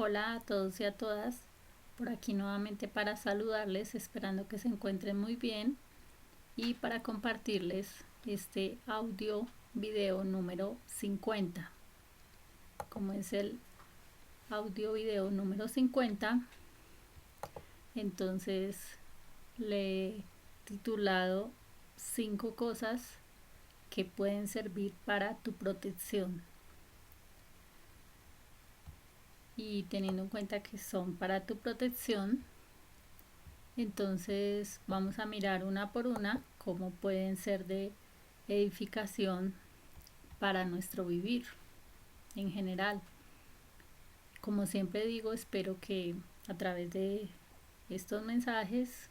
Hola a todos y a todas, por aquí nuevamente para saludarles, esperando que se encuentren muy bien y para compartirles este audio video número 50. Como es el audio video número 50, entonces le he titulado 5 cosas que pueden servir para tu protección. Y teniendo en cuenta que son para tu protección, entonces vamos a mirar una por una cómo pueden ser de edificación para nuestro vivir en general. Como siempre digo, espero que a través de estos mensajes,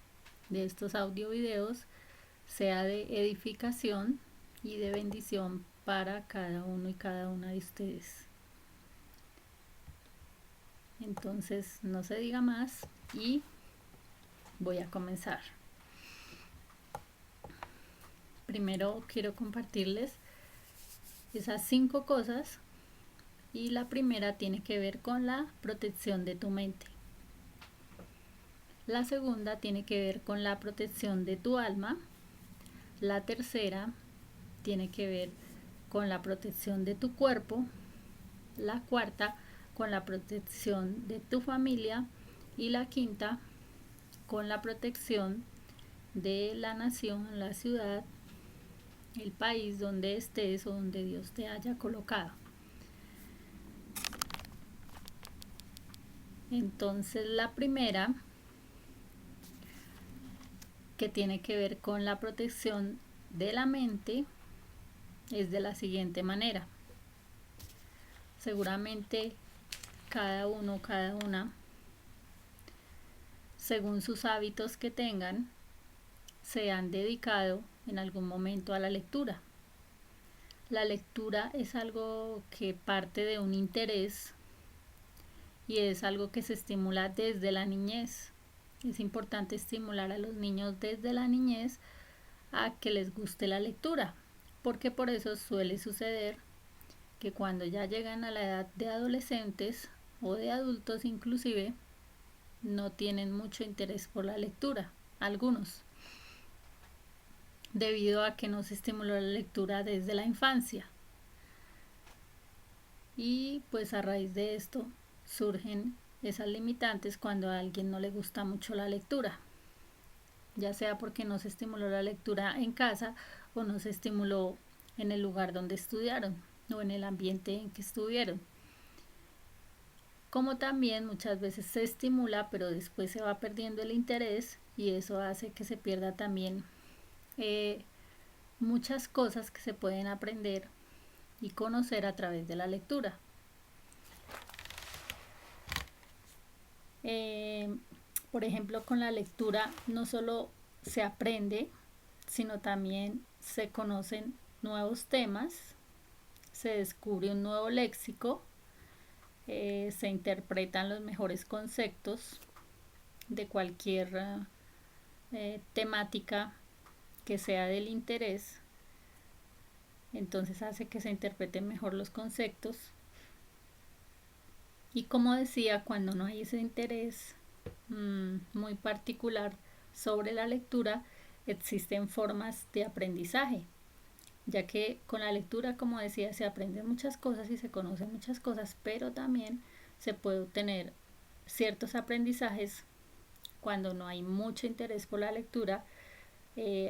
de estos audio videos, sea de edificación y de bendición para cada uno y cada una de ustedes. Entonces no se diga más y voy a comenzar. Primero quiero compartirles esas 5 cosas y la primera tiene que ver con la protección de tu mente. La segunda tiene que ver con la protección de tu alma. La tercera tiene que ver con la protección de tu cuerpo. La cuarta con la protección de tu familia y la quinta con la protección de la nación, la ciudad, el país donde estés o donde Dios te haya colocado. Entonces la primera, que tiene que ver con la protección de la mente, es de la siguiente manera. Seguramente cada uno, cada una, según sus hábitos que tengan, se han dedicado en algún momento a la lectura. La lectura es algo que parte de un interés y es algo que se estimula desde la niñez. Es importante estimular a los niños desde la niñez a que les guste la lectura, porque por eso suele suceder que cuando ya llegan a la edad de adolescentes o de adultos inclusive, no tienen mucho interés por la lectura, algunos, debido a que no se estimuló la lectura desde la infancia. Y pues a raíz de esto surgen esas limitantes cuando a alguien no le gusta mucho la lectura, ya sea porque no se estimuló la lectura en casa o no se estimuló en el lugar donde estudiaron o en el ambiente en que estuvieron. Como también muchas veces se estimula pero después se va perdiendo el interés y eso hace que se pierda también muchas cosas que se pueden aprender y conocer a través de la lectura. Por ejemplo, con la lectura no solo se aprende, sino también se conocen nuevos temas, se descubre un nuevo léxico, se interpretan los mejores conceptos de cualquier temática que sea del interés. Entonces hace que se interpreten mejor los conceptos. Y como decía, cuando no hay ese interés muy particular sobre la lectura, existen formas de aprendizaje, ya que con la lectura, como decía, se aprenden muchas cosas y se conocen muchas cosas, pero también se puede obtener ciertos aprendizajes cuando no hay mucho interés por la lectura,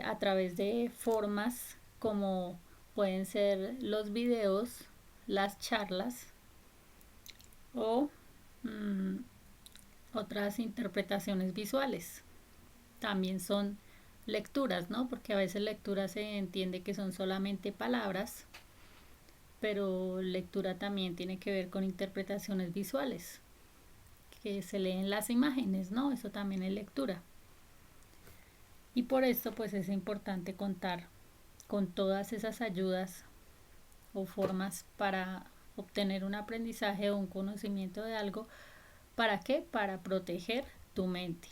a través de formas como pueden ser los videos, las charlas o otras interpretaciones visuales. También son lecturas, ¿no? Porque a veces lectura se entiende que son solamente palabras, pero lectura también tiene que ver con interpretaciones visuales, que se leen las imágenes, ¿no? Eso también es lectura. Y por esto pues es importante contar con todas esas ayudas o formas para obtener un aprendizaje o un conocimiento de algo. ¿Para qué? Para proteger tu mente.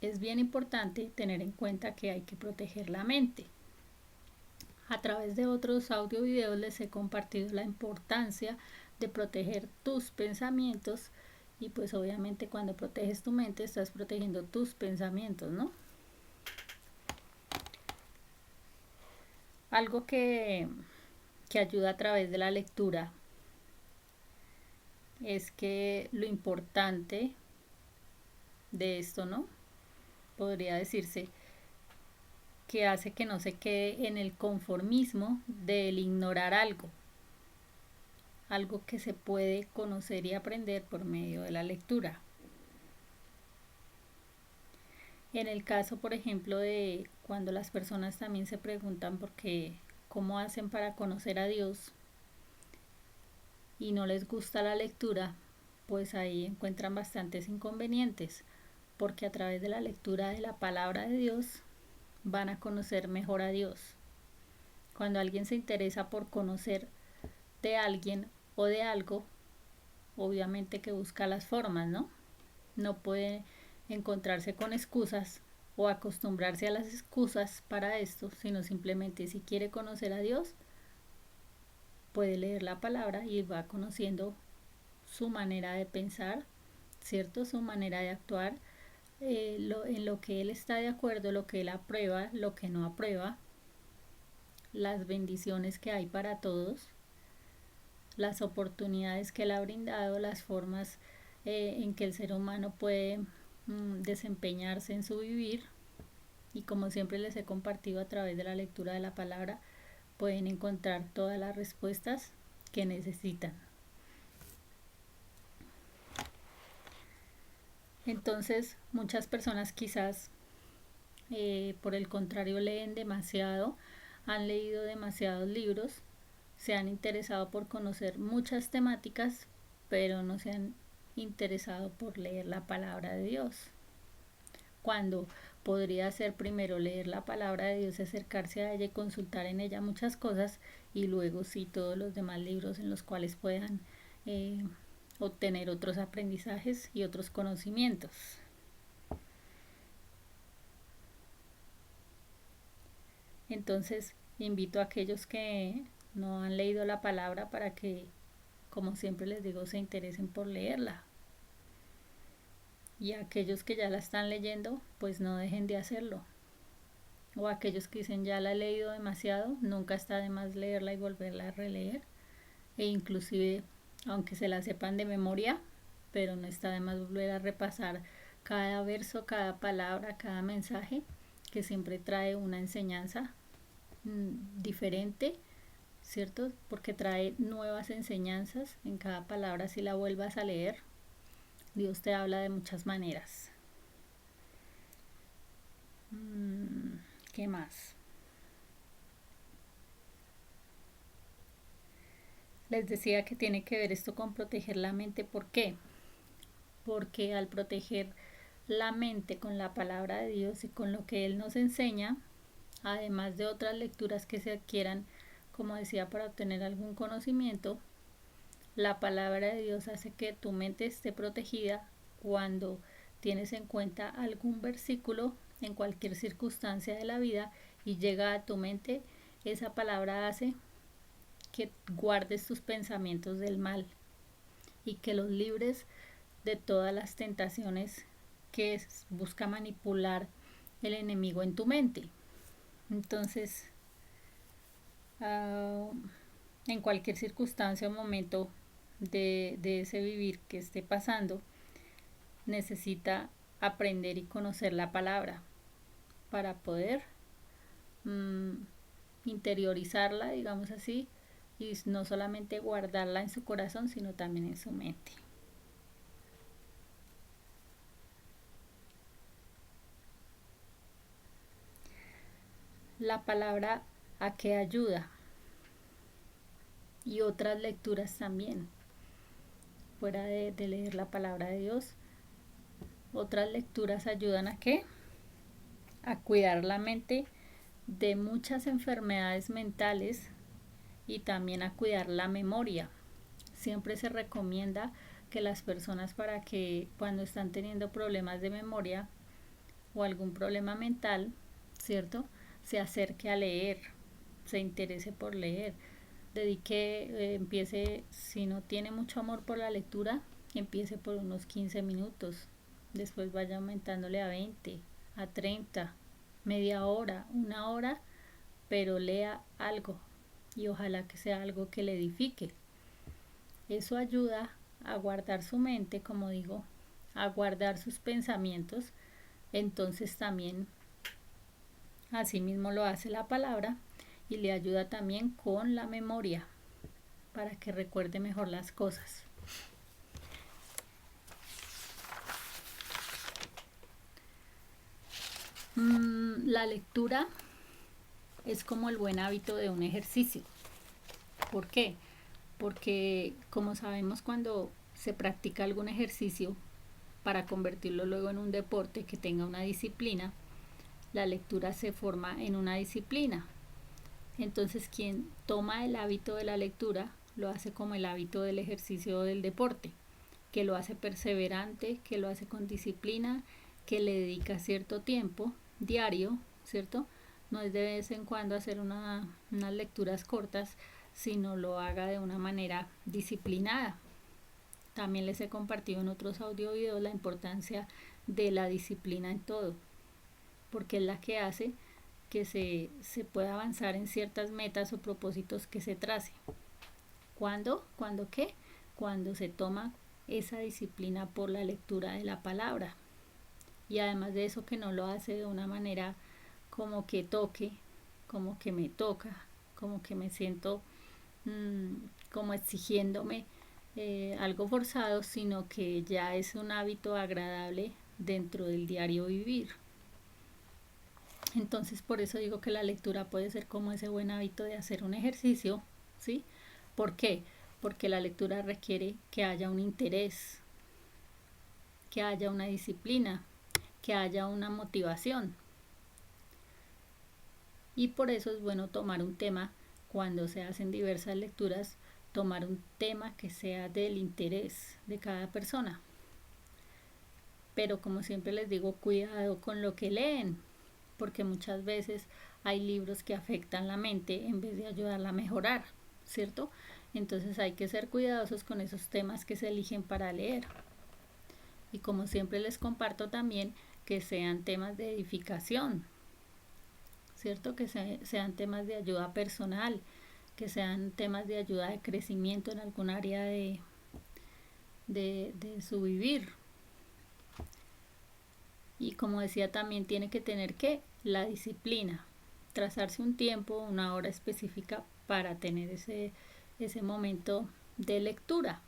Es bien importante tener en cuenta que hay que proteger la mente. A través de otros audio videos les he compartido la importancia de proteger tus pensamientos, y pues obviamente cuando proteges tu mente estás protegiendo tus pensamientos, ¿no? Algo que ayuda a través de la lectura es que lo importante de esto, ¿no? Podría decirse que hace que no se quede en el conformismo del ignorar algo que se puede conocer y aprender por medio de la lectura. En el caso, por ejemplo, de cuando las personas también se preguntan por qué, cómo hacen para conocer a Dios y no les gusta la lectura, pues ahí encuentran bastantes inconvenientes, porque a través de la lectura de la palabra de Dios van a conocer mejor a Dios. Cuando alguien se interesa por conocer de alguien o de algo, obviamente que busca las formas, ¿no? No puede encontrarse con excusas o acostumbrarse a las excusas para esto, sino simplemente si quiere conocer a Dios, puede leer la palabra y va conociendo su manera de pensar, ¿cierto? Su manera de actuar, en lo que él está de acuerdo, lo que él aprueba, lo que no aprueba, las bendiciones que hay para todos, las oportunidades que él ha brindado, las formas en que el ser humano puede desempeñarse en su vivir, y como siempre les he compartido a través de la lectura de la palabra, pueden encontrar todas las respuestas que necesitan. Entonces, muchas personas quizás, por el contrario, leen demasiado, han leído demasiados libros, se han interesado por conocer muchas temáticas, pero no se han interesado por leer la palabra de Dios. Cuando podría ser primero leer la palabra de Dios, acercarse a ella y consultar en ella muchas cosas, y luego sí todos los demás libros en los cuales puedan obtener otros aprendizajes y otros conocimientos. Entonces invito a aquellos que no han leído la palabra para que, como siempre les digo, se interesen por leerla, y a aquellos que ya la están leyendo, pues no dejen de hacerlo, o a aquellos que dicen ya la he leído demasiado, nunca está de más leerla y volverla a releer, e inclusive aunque se la sepan de memoria, pero no está de más volver a repasar cada verso, cada palabra, cada mensaje, que siempre trae una enseñanza diferente, ¿cierto? Porque trae nuevas enseñanzas en cada palabra. Si la vuelvas a leer, Dios te habla de muchas maneras. ¿Qué más? Les decía que tiene que ver esto con proteger la mente. ¿Por qué? Porque al proteger la mente con la palabra de Dios y con lo que Él nos enseña, además de otras lecturas que se adquieran, como decía, para obtener algún conocimiento, la palabra de Dios hace que tu mente esté protegida cuando tienes en cuenta algún versículo en cualquier circunstancia de la vida y llega a tu mente. Esa palabra hace que guardes tus pensamientos del mal y que los libres de todas las tentaciones que busca manipular el enemigo en tu mente. Entonces, en cualquier circunstancia o momento de ese vivir que esté pasando, necesita aprender y conocer la palabra para poder interiorizarla, digamos así, y no solamente guardarla en su corazón, sino también en su mente. La palabra, ¿a qué ayuda? Y otras lecturas también, fuera de leer la palabra de Dios, otras lecturas ayudan ¿a qué? A cuidar la mente de muchas enfermedades mentales y también a cuidar la memoria. Siempre se recomienda que las personas, para que cuando están teniendo problemas de memoria o algún problema mental, ¿cierto?, se acerque a leer, se interese por leer. empiece, si no tiene mucho amor por la lectura, empiece por unos 15 minutos, después vaya aumentándole a 20, a 30, media hora, una hora, pero lea algo y ojalá que sea algo que le edifique. Eso ayuda a guardar su mente, como digo, a guardar sus pensamientos. Entonces también asimismo lo hace la palabra y le ayuda también con la memoria para que recuerde mejor las cosas. La lectura es como el buen hábito de un ejercicio. ¿Por qué? Porque como sabemos, cuando se practica algún ejercicio para convertirlo luego en un deporte que tenga una disciplina, la lectura se forma en una disciplina. Entonces, quien toma el hábito de la lectura lo hace como el hábito del ejercicio o del deporte, que lo hace perseverante, que lo hace con disciplina, que le dedica cierto tiempo diario, ¿cierto? No es de vez en cuando hacer unas lecturas cortas, sino lo haga de una manera disciplinada. También les he compartido en otros audio videos la importancia de la disciplina en todo, porque es la que hace que se pueda avanzar en ciertas metas o propósitos que se trace. ¿Cuándo? ¿Cuándo qué? Cuando se toma esa disciplina por la lectura de la palabra. Y además de eso, que no lo hace de una manera como que toque, como que me toca, como que me siento como exigiéndome algo forzado, sino que ya es un hábito agradable dentro del diario vivir. Entonces, por eso digo que la lectura puede ser como ese buen hábito de hacer un ejercicio, ¿sí? ¿Por qué? Porque la lectura requiere que haya un interés, que haya una disciplina, que haya una motivación. Y por eso es bueno tomar un tema, cuando se hacen diversas lecturas, tomar un tema que sea del interés de cada persona. Pero como siempre les digo, cuidado con lo que leen, porque muchas veces hay libros que afectan la mente en vez de ayudarla a mejorar, ¿cierto? Entonces hay que ser cuidadosos con esos temas que se eligen para leer. Y como siempre les comparto también, que sean temas de edificación, ¿cierto? Que sean temas de ayuda personal, que sean temas de ayuda de crecimiento en algún área de su vivir. Y como decía, también tiene que tener la disciplina, trazarse un tiempo, una hora específica para tener ese momento de lectura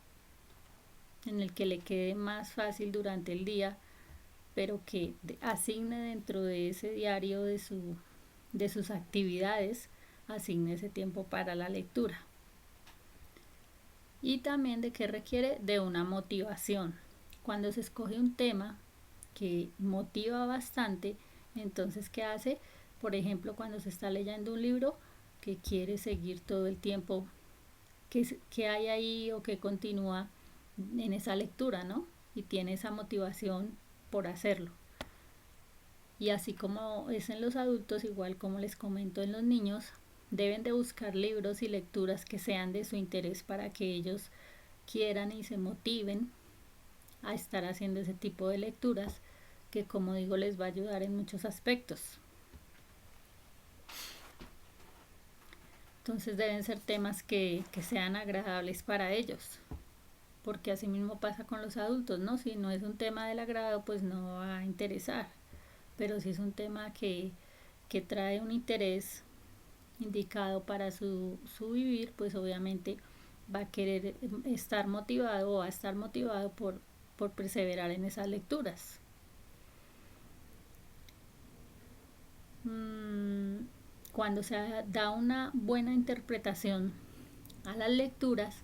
en el que le quede más fácil durante el día, pero que asigne dentro de ese diario de sus actividades, asigne ese tiempo para la lectura. Y también de qué requiere de una motivación. Cuando se escoge un tema que motiva bastante, entonces ¿qué hace? Por ejemplo, cuando se está leyendo un libro que quiere seguir todo el tiempo que hay ahí, o que continúa en esa lectura, ¿no? Y tiene esa motivación por hacerlo. Y así como es en los adultos, igual como les comento en los niños, deben de buscar libros y lecturas que sean de su interés para que ellos quieran y se motiven a estar haciendo ese tipo de lecturas, que como digo les va a ayudar en muchos aspectos. Entonces deben ser temas que sean agradables para ellos, porque así mismo pasa con los adultos, ¿no? Si no es un tema del agrado, pues no va a interesar, pero si es un tema que trae un interés indicado para su vivir, pues obviamente va a querer estar motivado, o va a estar motivado por perseverar en esas lecturas. Cuando se da una buena interpretación a las lecturas,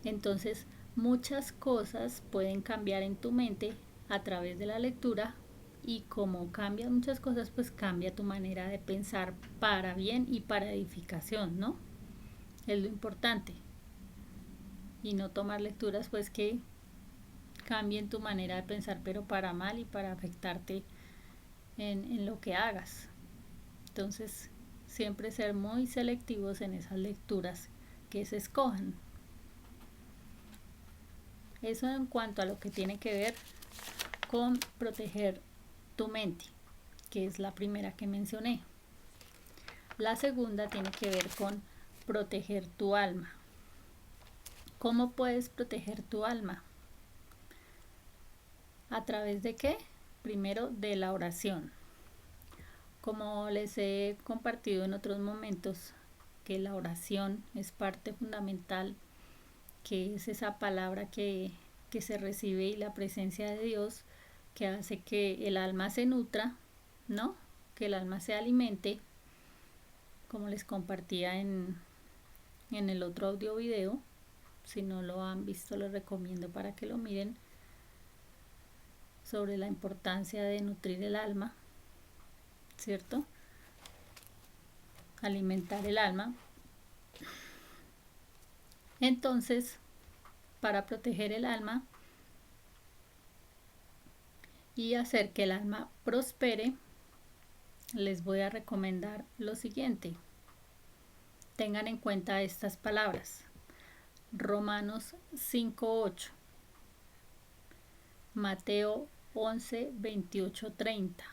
entonces muchas cosas pueden cambiar en tu mente a través de la lectura, y como cambian muchas cosas, pues cambia tu manera de pensar para bien y para edificación, ¿no? Es lo importante. Y no tomar lecturas pues que cambien tu manera de pensar, pero para mal y para afectarte en lo que hagas. Entonces, siempre ser muy selectivos en esas lecturas que se escojan. Eso en cuanto a lo que tiene que ver con proteger tu mente, que es la primera que mencioné. La segunda tiene que ver con proteger tu alma. ¿Cómo puedes proteger tu alma? ¿A través de qué? Primero, de la oración. Como les he compartido en otros momentos, que la oración es parte fundamental, que es esa palabra que se recibe y la presencia de Dios que hace que el alma se nutra, ¿no? Que el alma se alimente, como les compartía en el otro audio video. Si no lo han visto, les recomiendo para que lo miren, sobre la importancia de nutrir el alma, ¿cierto? Alimentar el alma. Entonces, para proteger el alma y hacer que el alma prospere, les voy a recomendar lo siguiente. Tengan en cuenta estas palabras. Romanos 5:8, Mateo 11:28-30,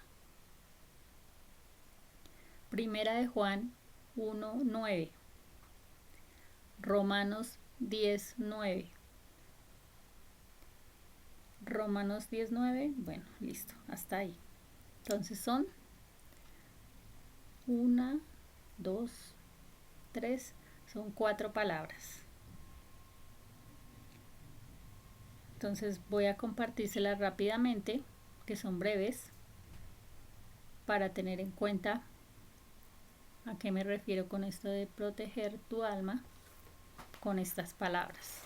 Primera de Juan 1:9, Romanos 10:9. Romanos 10:9, bueno, listo, hasta ahí. Entonces son 1, 2, 3, son 4 palabras. Entonces voy a compartírselas rápidamente, que son breves, para tener en cuenta a qué me refiero con esto de proteger tu alma con estas palabras.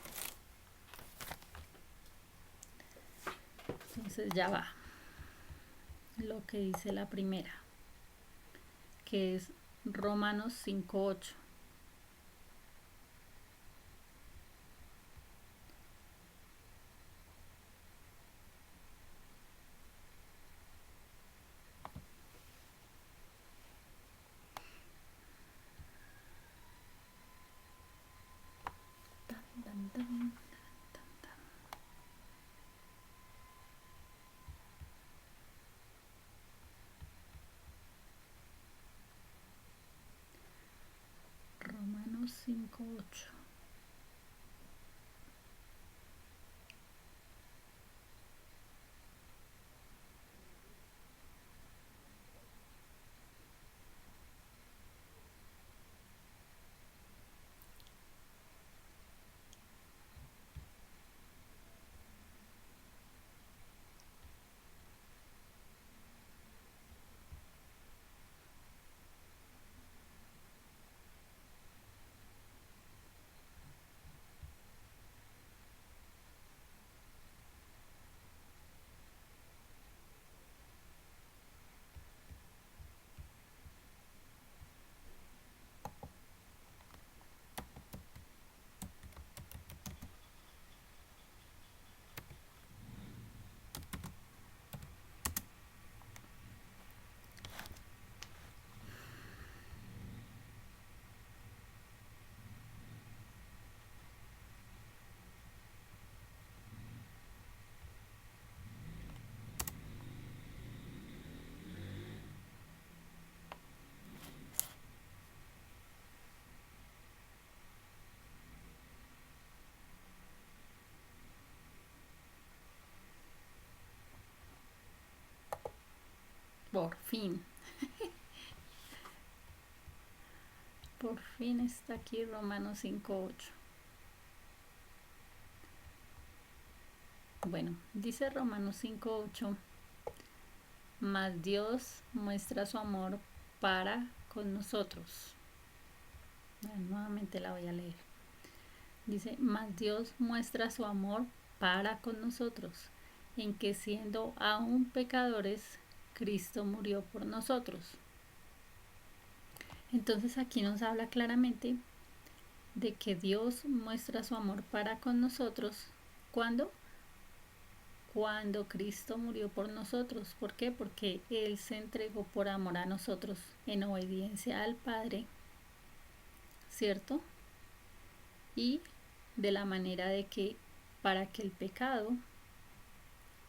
Entonces ya va lo que dice la primera, que es Romanos 5:8. Romanos 5:8. Por fin. Por fin está aquí Romanos 5:8. Bueno, dice Romanos 5:8, mas Dios muestra su amor para con nosotros. Nuevamente la voy a leer. Dice, mas Dios muestra su amor para con nosotros, en que siendo aún pecadores, Cristo murió por nosotros. Entonces aquí nos habla claramente de que Dios muestra su amor para con nosotros. ¿Cuándo? Cuando Cristo murió por nosotros. ¿Por qué? Porque Él se entregó por amor a nosotros en obediencia al Padre, ¿cierto? y de la manera de que para que el pecado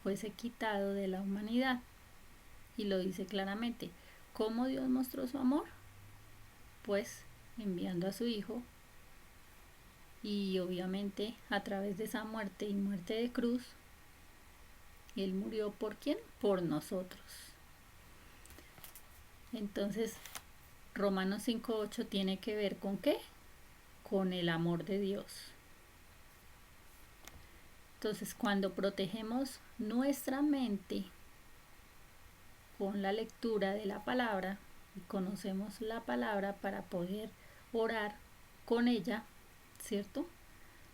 fuese quitado de la humanidad. Y lo dice claramente. ¿Cómo Dios mostró su amor? Pues enviando a su Hijo, y obviamente a través de esa muerte y muerte de cruz, Él murió ¿por quién? Por nosotros. Entonces, Romanos 5:8 tiene que ver ¿con qué? Con el amor de Dios. Entonces, cuando protegemos nuestra mente con la lectura de la palabra y conocemos la palabra para poder orar con ella, ¿cierto?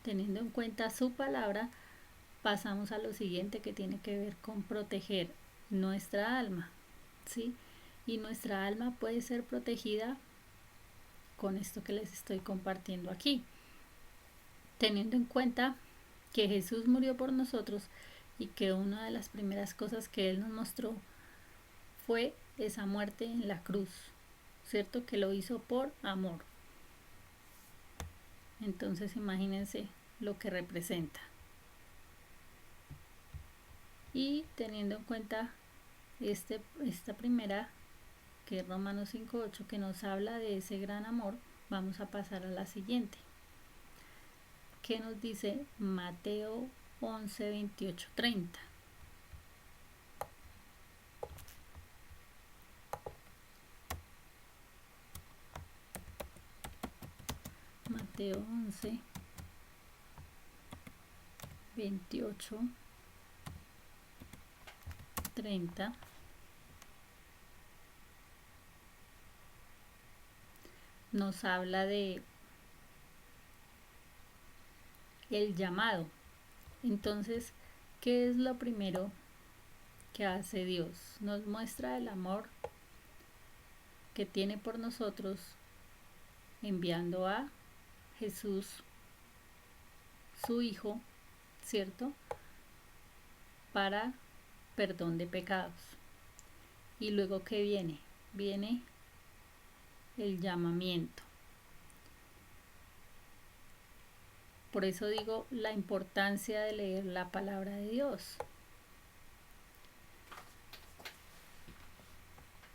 Teniendo en cuenta su palabra, pasamos a lo siguiente que tiene que ver con proteger nuestra alma, ¿sí? Y nuestra alma puede ser protegida con esto que les estoy compartiendo aquí, teniendo en cuenta que Jesús murió por nosotros y que una de las primeras cosas que Él nos mostró fue esa muerte en la cruz, ¿cierto? Que lo hizo por amor. Entonces imagínense lo que representa. Y teniendo en cuenta esta primera, que es Romanos 5:8, que nos habla de ese gran amor, vamos a pasar a la siguiente, que nos dice Mateo 11, 28, 30. Mateo 11, 28, 30. Nos habla de el llamado. Entonces, ¿qué es lo primero que hace Dios? Nos muestra el amor que tiene por nosotros enviando a Jesús, su Hijo, ¿cierto? Para perdón de pecados. Y luego, ¿qué viene? Viene el llamamiento. Por eso digo la importancia de leer la palabra de Dios.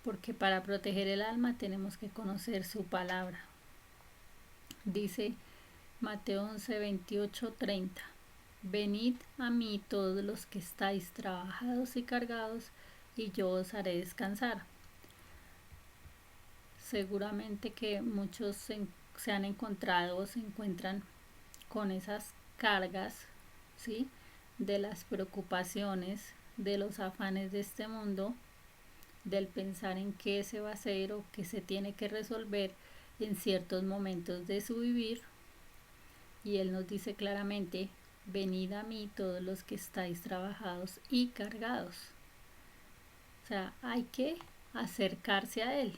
Porque para proteger el alma tenemos que conocer su palabra. Dice Mateo 11, 28, 30. Venid a mí todos los que estáis trabajados y cargados, y yo os haré descansar. Seguramente que muchos se han encontrado o se encuentran con esas cargas, ¿sí? De las preocupaciones, de los afanes de este mundo, del pensar en qué se va a hacer o qué se tiene que resolver en ciertos momentos de su vivir. Y Él nos dice claramente, venid a mí todos los que estáis trabajados y cargados. O sea, hay que acercarse a Él.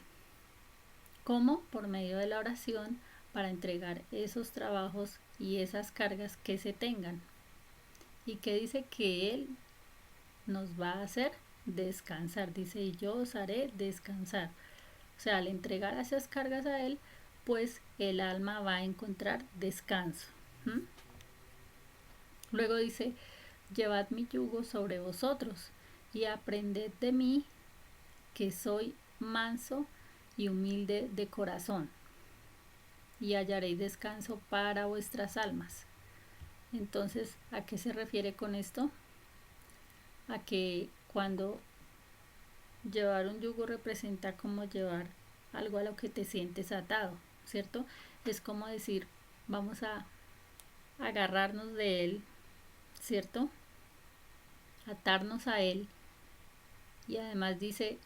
¿Cómo? Por medio de la oración, para entregar esos trabajos y esas cargas que se tengan. Y que dice que Él nos va a hacer descansar. Dice, y yo os haré descansar. O sea, al entregar esas cargas a Él, pues el alma va a encontrar descanso. Luego dice, llevad mi yugo sobre vosotros y aprended de mí, que soy manso y humilde de corazón, y hallaréis descanso para vuestras almas. Entonces, ¿a qué se refiere con esto? A que cuando llevar un yugo representa como llevar algo a lo que te sientes atado, ¿cierto? Es como decir, vamos a agarrarnos de él, ¿cierto? Atarnos a él. Y además dice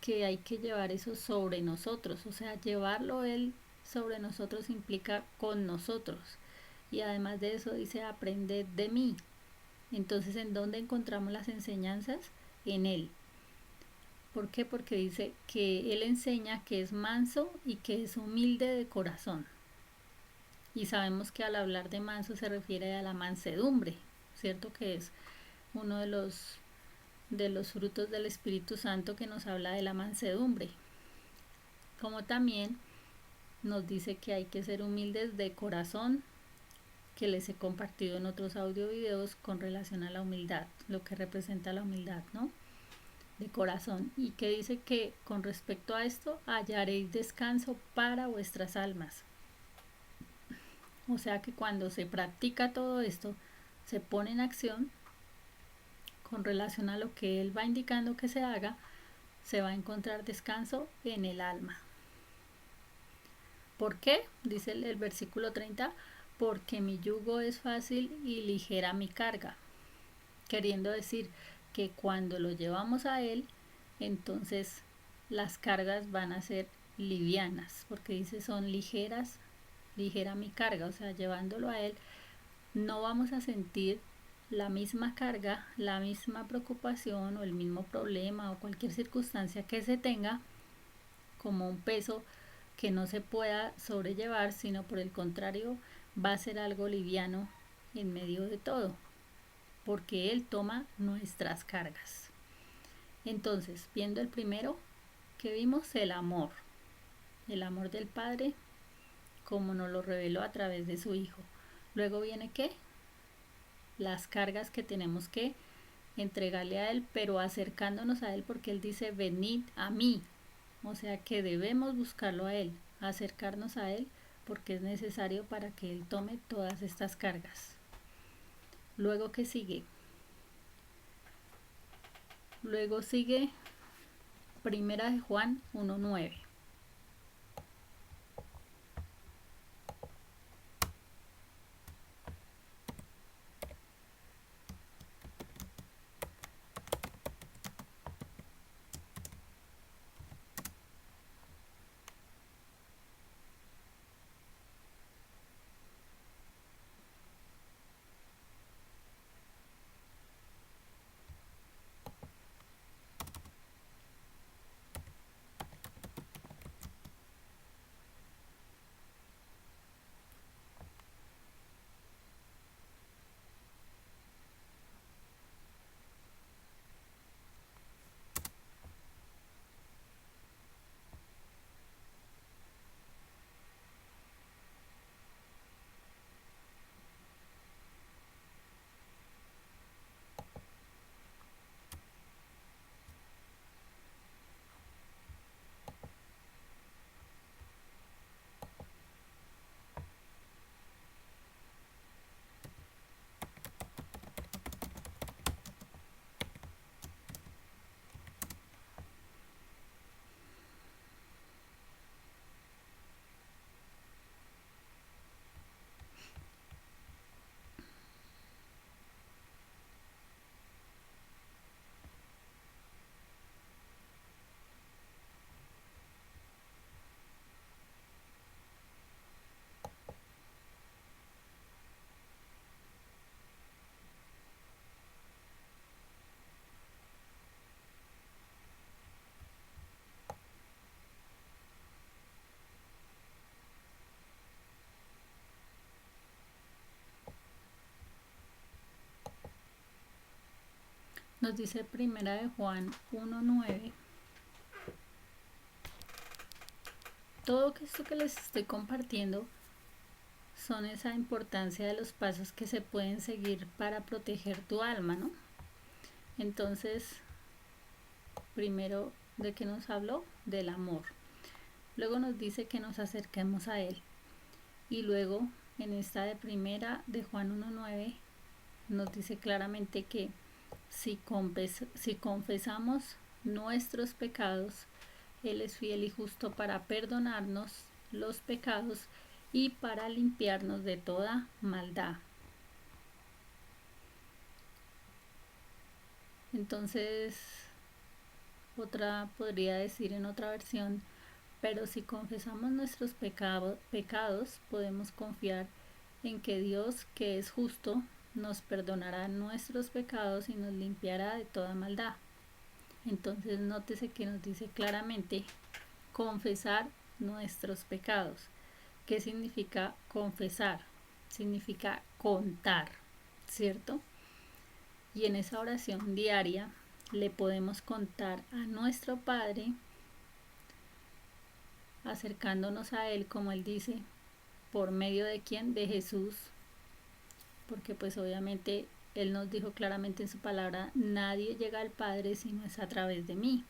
que hay que llevar eso sobre nosotros, o sea, llevarlo él sobre nosotros implica con nosotros. Y además de eso dice, aprended de mí. Entonces, ¿en dónde encontramos las enseñanzas? En él. ¿Por qué? Porque dice que él enseña que es manso y que es humilde de corazón. Y sabemos que al hablar de manso se refiere a la mansedumbre, ¿cierto? Que es uno de los frutos del Espíritu Santo que nos habla de la mansedumbre. Como también nos dice que hay que ser humildes de corazón, que les he compartido en otros audio videos con relación a la humildad, lo que representa la humildad, ¿no? De corazón, y que dice que con respecto a esto hallaréis descanso para vuestras almas. O sea que cuando se practica todo esto, se pone en acción con relación a lo que él va indicando que se haga, se va a encontrar descanso en el alma. ¿Por qué? Dice el versículo 30, porque mi yugo es fácil y ligera mi carga. Queriendo decir que cuando lo llevamos a él, entonces las cargas van a ser livianas, porque dice son ligeras, ligera mi carga, o sea, llevándolo a él, no vamos a sentir la misma carga, la misma preocupación o el mismo problema o cualquier circunstancia que se tenga como un peso que no se pueda sobrellevar, sino por el contrario va a ser algo liviano en medio de todo, porque Él toma nuestras cargas. Entonces, viendo el primero, que vimos el amor del Padre, como nos lo reveló a través de su Hijo. Luego viene ¿qué? Las cargas que tenemos que entregarle a Él, pero acercándonos a Él, porque Él dice, venid a mí. O sea que debemos buscarlo a Él, acercarnos a Él, porque es necesario para que Él tome todas estas cargas. Luego, ¿qué sigue? Luego sigue Primera de Juan 1:9. Nos dice Primera de Juan 1:9. Todo esto que les estoy compartiendo son esa importancia de los pasos que se pueden seguir para proteger tu alma, ¿no? Entonces, primero, ¿de qué nos habló? Del amor. Luego nos dice que nos acerquemos a Él. Y luego, en esta de Primera de Juan 1:9, nos dice claramente que si confesamos nuestros pecados, Él es fiel y justo para perdonarnos los pecados y para limpiarnos de toda maldad. Entonces, otra podría decir en otra versión, pero si confesamos nuestros pecados, podemos confiar en que Dios, que es justo, nos perdonará nuestros pecados y nos limpiará de toda maldad. Entonces, nótese que nos dice claramente confesar nuestros pecados. ¿Qué significa confesar? Significa contar, ¿cierto? Y en esa oración diaria le podemos contar a nuestro Padre acercándonos a Él, como Él dice, por medio de quién, de Jesús, porque pues obviamente Él nos dijo claramente en su palabra, nadie llega al Padre si no es a través de mí,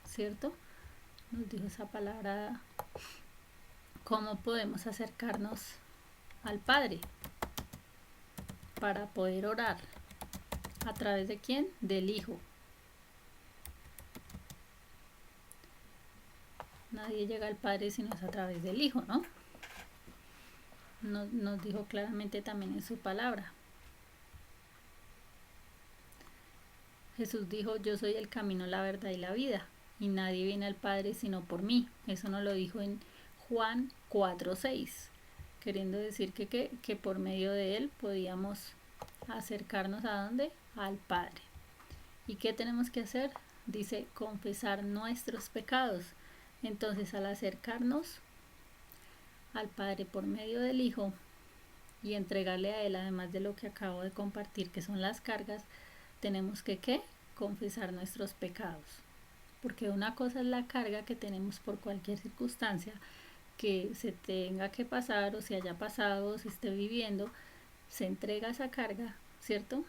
¿cierto? Nos dijo esa palabra, cómo podemos acercarnos al Padre para poder orar. ¿A través de quién? Del Hijo. Nadie llega al Padre si no es a través del Hijo, ¿no? Nos dijo claramente también en su palabra. Jesús dijo, yo soy el camino, la verdad y la vida, y nadie viene al Padre sino por mí. Eso nos lo dijo en Juan 4:6, queriendo decir que por medio de él podíamos acercarnos a dónde? Al Padre. ¿Y qué tenemos que hacer? Dice, confesar nuestros pecados. Entonces, al acercarnos al Padre por medio del Hijo y entregarle a Él, además de lo que acabo de compartir, que son las cargas, tenemos que ¿qué? Confesar nuestros pecados. Porque una cosa es la carga que tenemos por cualquier circunstancia que se tenga que pasar o se haya pasado o se esté viviendo, se entrega esa carga, ¿cierto?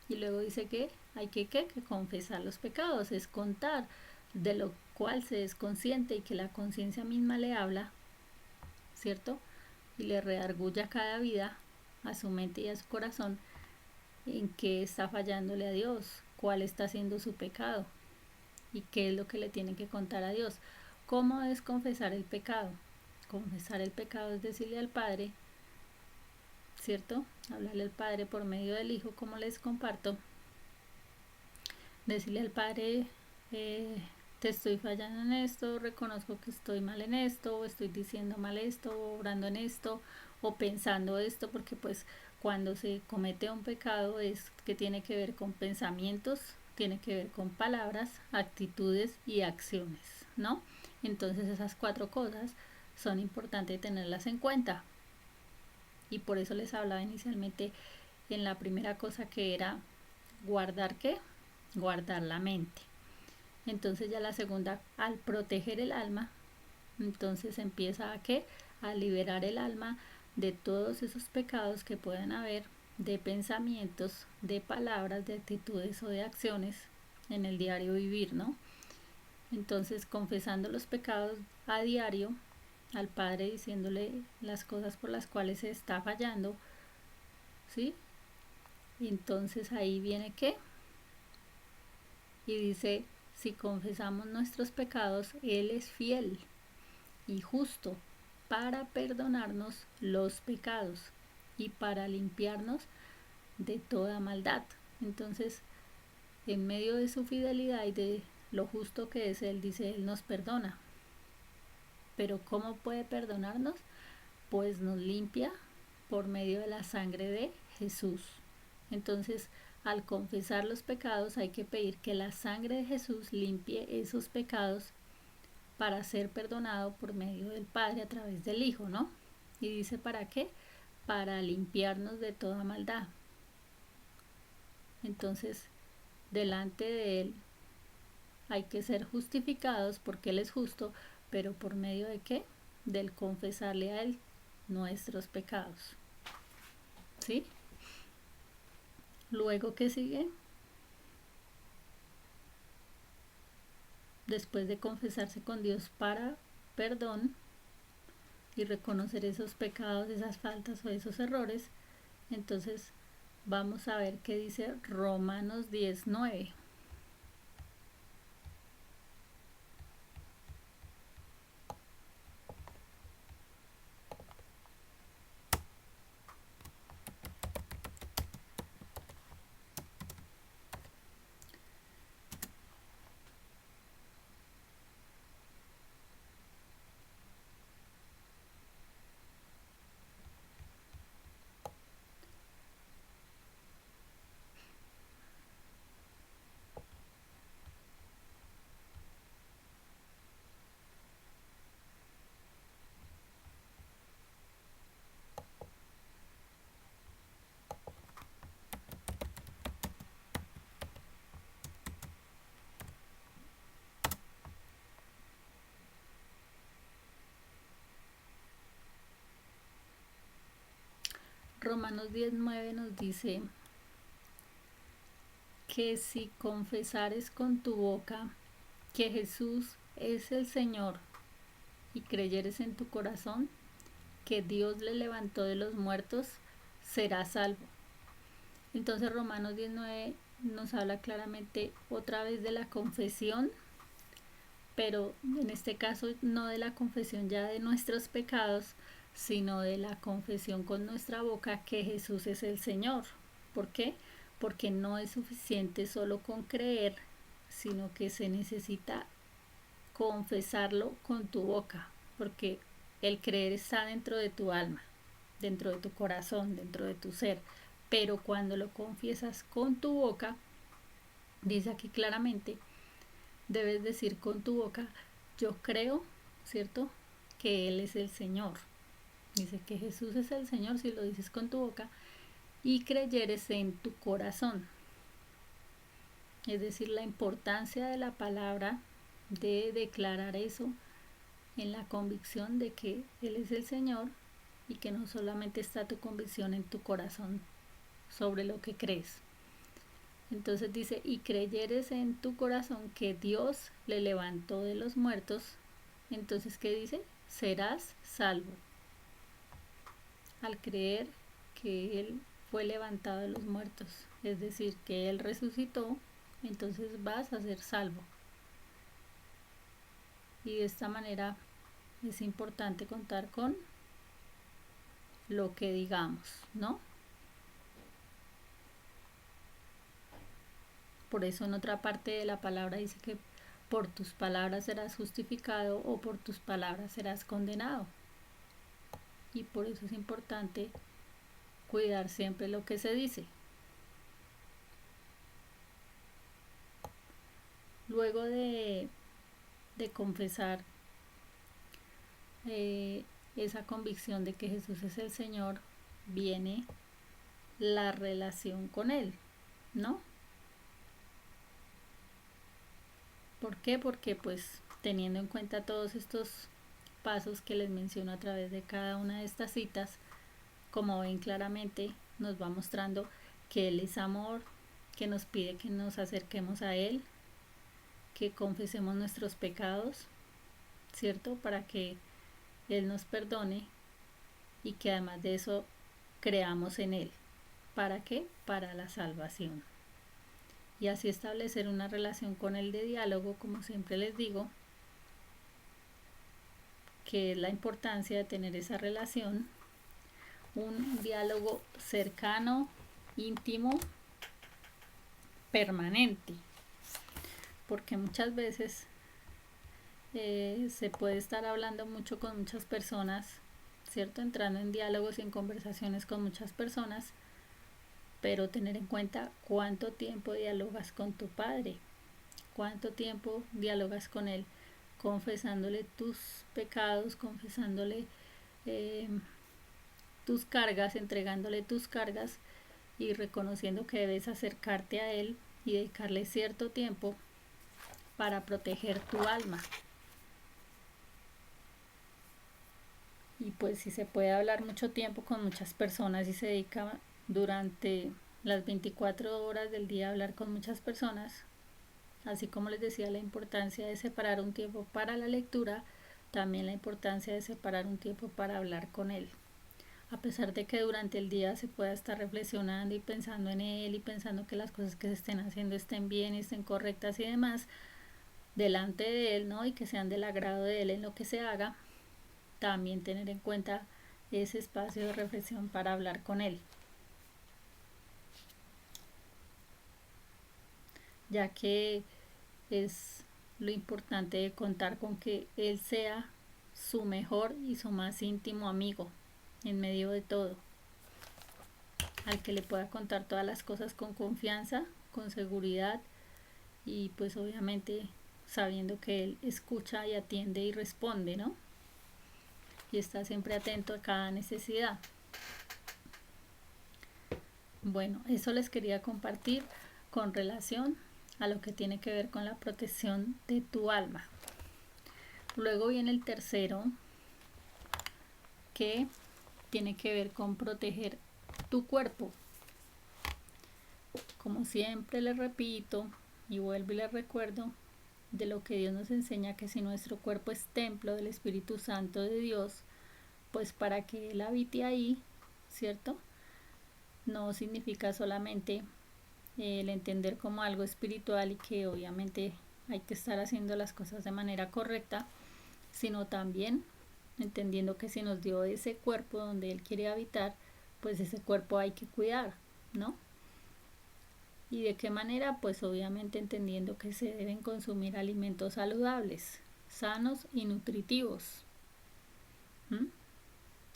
Y luego dice que hay que confesar los pecados, es contar de lo cual se es consciente y que la conciencia misma le habla, ¿cierto? Y le redarguya cada vida a su mente y a su corazón en qué está fallándole a Dios, cuál está siendo su pecado y qué es lo que le tiene que contar a Dios. ¿Cómo es confesar el pecado? Confesar el pecado es decirle al Padre, ¿cierto? Hablarle al Padre por medio del Hijo, como les comparto. Decirle al Padre, te estoy fallando en esto, reconozco que estoy mal en esto, o estoy diciendo mal esto, o obrando en esto, o pensando esto, porque pues cuando se comete un pecado es que tiene que ver con pensamientos, tiene que ver con palabras, actitudes y acciones, ¿no? Entonces esas 4 cosas son importantes tenerlas en cuenta. Y por eso les hablaba inicialmente en la primera cosa que era guardar ¿qué? Guardar la mente. Entonces ya la segunda, al proteger el alma, entonces empieza a ¿qué? A liberar el alma de todos esos pecados que puedan haber, de pensamientos, de palabras, de actitudes o de acciones en el diario vivir, ¿no? Entonces confesando los pecados a diario al Padre, diciéndole las cosas por las cuales se está fallando, ¿sí? Y entonces ahí viene ¿qué? Y dice, si confesamos nuestros pecados, Él es fiel y justo para perdonarnos los pecados y para limpiarnos de toda maldad. Entonces, en medio de su fidelidad y de lo justo que es Él, dice, Él nos perdona. Pero ¿cómo puede perdonarnos? Pues nos limpia por medio de la sangre de Jesús. Entonces, al confesar los pecados hay que pedir que la sangre de Jesús limpie esos pecados para ser perdonado por medio del Padre a través del Hijo, ¿no? Y dice, ¿para qué? Para limpiarnos de toda maldad. Entonces, delante de Él hay que ser justificados porque Él es justo, pero ¿por medio de qué? Del confesarle a Él nuestros pecados. ¿Sí? Luego, ¿qué sigue? Después de confesarse con Dios para perdón y reconocer esos pecados, esas faltas o esos errores, entonces vamos a ver qué dice Romanos 10:9. Romanos 10:9 nos dice que si confesares con tu boca que Jesús es el Señor y creyeres en tu corazón que Dios le levantó de los muertos, serás salvo. Entonces Romanos 10:9 nos habla claramente otra vez de la confesión, pero en este caso no de la confesión ya de nuestros pecados, sino de la confesión con nuestra boca que Jesús es el Señor. ¿Por qué? Porque no es suficiente solo con creer, sino que se necesita confesarlo con tu boca, porque el creer está dentro de tu alma, dentro de tu corazón, dentro de tu ser, pero cuando lo confiesas con tu boca, dice aquí claramente, debes decir con tu boca, yo creo, ¿cierto? Que Él es el Señor. Dice que Jesús es el Señor si lo dices con tu boca y creyeres en tu corazón. Es decir, la importancia de la palabra de declarar eso en la convicción de que Él es el Señor y que no solamente está tu convicción en tu corazón sobre lo que crees. Entonces dice, y creyeres en tu corazón que Dios le levantó de los muertos, entonces ¿qué dice? Serás salvo. Al creer que Él fue levantado de los muertos, es decir, que Él resucitó, entonces vas a ser salvo. Y de esta manera es importante contar con lo que digamos, ¿no? Por eso en otra parte de la palabra dice que por tus palabras serás justificado o por tus palabras serás condenado. Y por eso es importante cuidar siempre lo que se dice. Luego de confesar esa convicción de que Jesús es el Señor, viene la relación con Él, ¿no? ¿Por qué? Porque pues teniendo en cuenta todos estos pasos que les menciono a través de cada una de estas citas, como ven claramente nos va mostrando que Él es amor, que nos pide que nos acerquemos a Él, que confesemos nuestros pecados, ¿cierto? Para que Él nos perdone y que además de eso creamos en Él. ¿Para qué? Para la salvación. Y así establecer una relación con Él de diálogo, como siempre les digo, que es la importancia de tener esa relación, un diálogo cercano, íntimo, permanente, porque muchas veces se puede estar hablando mucho con muchas personas, ¿cierto? Entrando en diálogos y en conversaciones con muchas personas, pero tener en cuenta cuánto tiempo dialogas con tu Padre, cuánto tiempo dialogas con Él, confesándole tus pecados, confesándole tus cargas, entregándole tus cargas y reconociendo que debes acercarte a Él y dedicarle cierto tiempo para proteger tu alma. Y pues si se puede hablar mucho tiempo con muchas personas y se dedica durante las 24 horas del día a hablar con muchas personas, así como les decía la importancia de separar un tiempo para la lectura, también la importancia de separar un tiempo para hablar con Él. A pesar de que durante el día se pueda estar reflexionando y pensando en Él y pensando que las cosas que se estén haciendo estén bien y estén correctas y demás, delante de Él, ¿no? Y que sean del agrado de Él en lo que se haga, también tener en cuenta ese espacio de reflexión para hablar con Él. Ya que es lo importante de contar con que Él sea su mejor y su más íntimo amigo en medio de todo, al que le pueda contar todas las cosas con confianza, con seguridad y pues obviamente sabiendo que Él escucha y atiende y responde, ¿no? Y está siempre atento a cada necesidad. Bueno, eso les quería compartir con relación a lo que tiene que ver con la protección de tu alma. Luego viene el tercero, que tiene que ver con proteger tu cuerpo. Como siempre les repito y vuelvo y les recuerdo de lo que Dios nos enseña, que si nuestro cuerpo es templo del Espíritu Santo de Dios, pues para que Él habite ahí, ¿cierto? No significa solamente el entender como algo espiritual y que obviamente hay que estar haciendo las cosas de manera correcta, sino también entendiendo que si nos dio ese cuerpo donde Él quiere habitar, pues ese cuerpo hay que cuidar, ¿no? ¿Y de qué manera? Pues obviamente entendiendo que se deben consumir alimentos saludables, sanos y nutritivos. ¿Mm?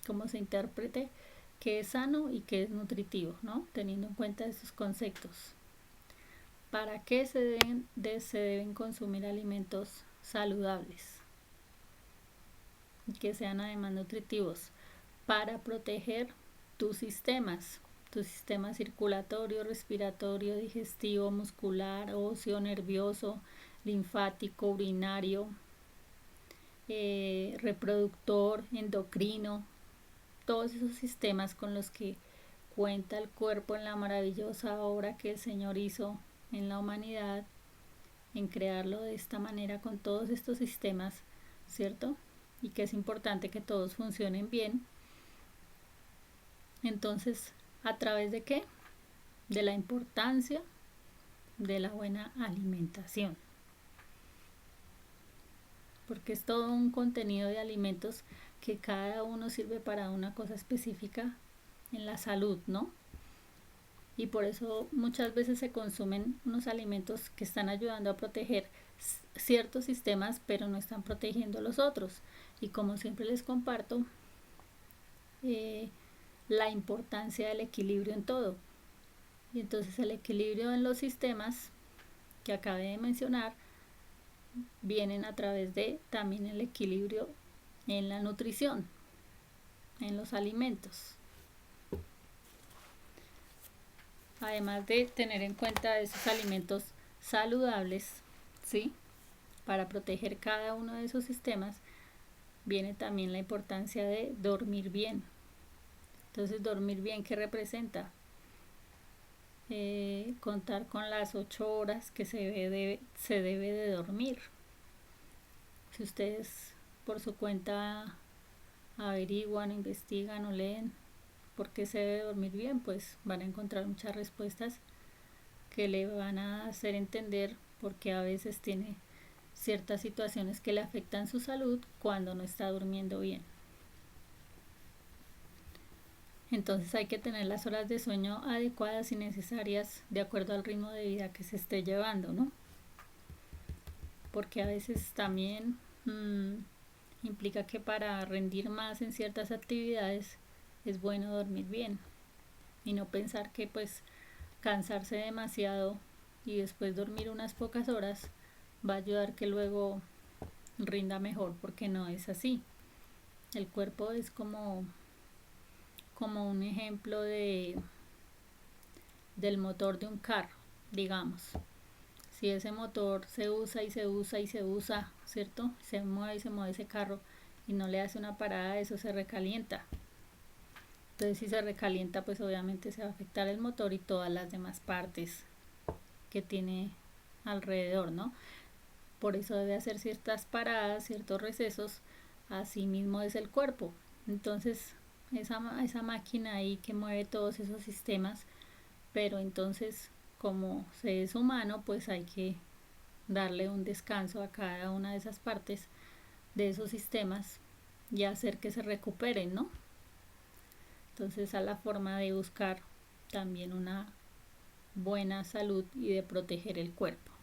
Cómo se interprete qué es sano y qué es nutritivo, ¿no? Teniendo en cuenta esos conceptos. ¿Para qué se deben consumir alimentos saludables? Y que sean además nutritivos. Para proteger tus sistemas. Tu sistema circulatorio, respiratorio, digestivo, muscular, óseo, nervioso, linfático, urinario, reproductor, endocrino, todos esos sistemas con los que cuenta el cuerpo en la maravillosa obra que el Señor hizo en la humanidad, en crearlo de esta manera con todos estos sistemas, ¿cierto? Y que es importante que todos funcionen bien. Entonces, ¿a través de qué? De la importancia de la buena alimentación. Porque es todo un contenido de alimentos que cada uno sirve para una cosa específica en la salud, ¿no? Y por eso muchas veces se consumen unos alimentos que están ayudando a proteger ciertos sistemas, pero no están protegiendo los otros. Y como siempre les comparto, la importancia del equilibrio en todo. Y entonces el equilibrio en los sistemas que acabé de mencionar vienen a través de también el equilibrio en la nutrición, en los alimentos. Además de tener en cuenta esos alimentos saludables, ¿sí? Para proteger cada uno de esos sistemas, viene también la importancia de dormir bien. Entonces, dormir bien, ¿qué representa? Contar con las 8 horas que se debe de dormir. Si ustedes por su cuenta averiguan, investigan o leen por qué se debe dormir bien, pues van a encontrar muchas respuestas que le van a hacer entender por qué a veces tiene ciertas situaciones que le afectan su salud cuando no está durmiendo bien. Entonces hay que tener las horas de sueño adecuadas y necesarias de acuerdo al ritmo de vida que se esté llevando, ¿no? Porque a veces también implica que para rendir más en ciertas actividades es bueno dormir bien y no pensar que pues cansarse demasiado y después dormir unas pocas horas va a ayudar que luego rinda mejor, porque no es así. El cuerpo es como un ejemplo del motor de un carro, digamos. Si ese motor se usa y se usa y se usa, ¿cierto? Se mueve y se mueve ese carro y no le hace una parada, eso se recalienta. Entonces si se recalienta, pues obviamente se va a afectar el motor y todas las demás partes que tiene alrededor, ¿no? Por eso debe hacer ciertas paradas, ciertos recesos, así mismo es el cuerpo. Entonces esa máquina ahí que mueve todos esos sistemas, pero entonces como se es humano, pues hay que darle un descanso a cada una de esas partes de esos sistemas y hacer que se recuperen, ¿no? Entonces a la forma de buscar también una buena salud y de proteger el cuerpo.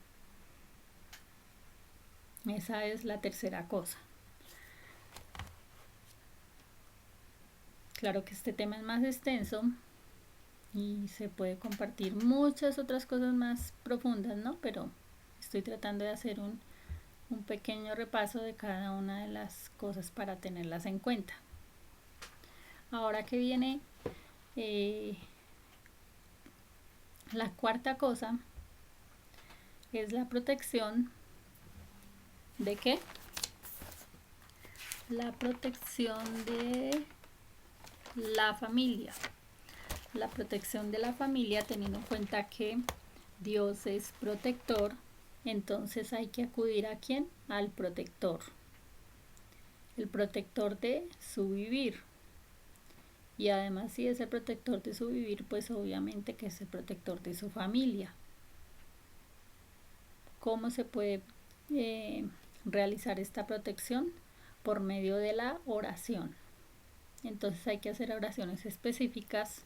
Esa es la tercera cosa. Claro que este tema es más extenso y se puede compartir muchas otras cosas más profundas, ¿no? Pero estoy tratando de hacer un pequeño repaso de cada una de las cosas para tenerlas en cuenta. Ahora que viene la cuarta cosa, es la protección de ¿qué? La protección de la familia. la protección de la familia, teniendo en cuenta que Dios es protector, entonces hay que acudir ¿a quién? Al protector, el protector de su vivir. Y además, si es el protector de su vivir, pues obviamente que es el protector de su familia. ¿Cómo se puede realizar esta protección? Por medio de la oración. Entonces hay que hacer oraciones específicas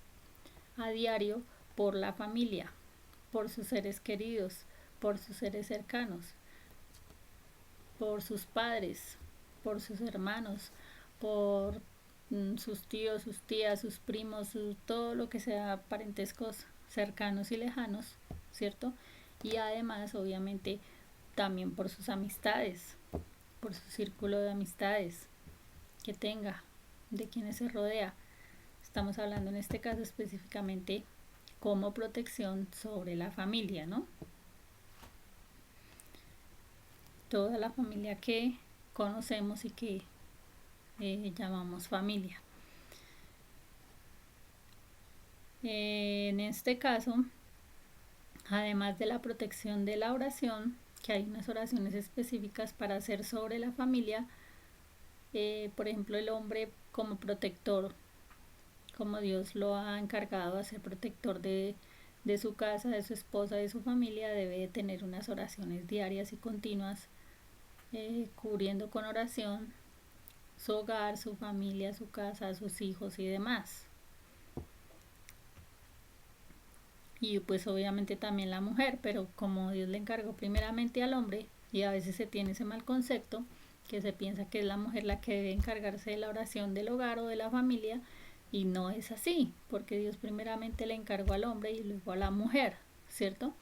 a diario por la familia, por sus seres queridos, por sus seres cercanos, por sus padres, por sus hermanos, por sus tíos, sus tías, sus primos, todo lo que sea parentescos cercanos y lejanos, ¿cierto? Y además, obviamente, también por sus amistades, por su círculo de amistades que tenga, de quienes se rodea. Estamos hablando en este caso específicamente como protección sobre la familia, ¿no? Toda la familia que conocemos y que llamamos familia. En este caso, además de la protección de la oración, que hay unas oraciones específicas para hacer sobre la familia, por ejemplo, el hombre como protector, como Dios lo ha encargado de ser protector de su casa, de su esposa, de su familia, debe de tener unas oraciones diarias y continuas, cubriendo con oración su hogar, su familia, su casa, sus hijos y demás. Y pues obviamente también la mujer, pero como Dios le encargó primeramente al hombre, y a veces se tiene ese mal concepto, que se piensa que es la mujer la que debe encargarse de la oración del hogar o de la familia, y no es así, porque Dios primeramente le encargó al hombre y luego a la mujer, ¿cierto?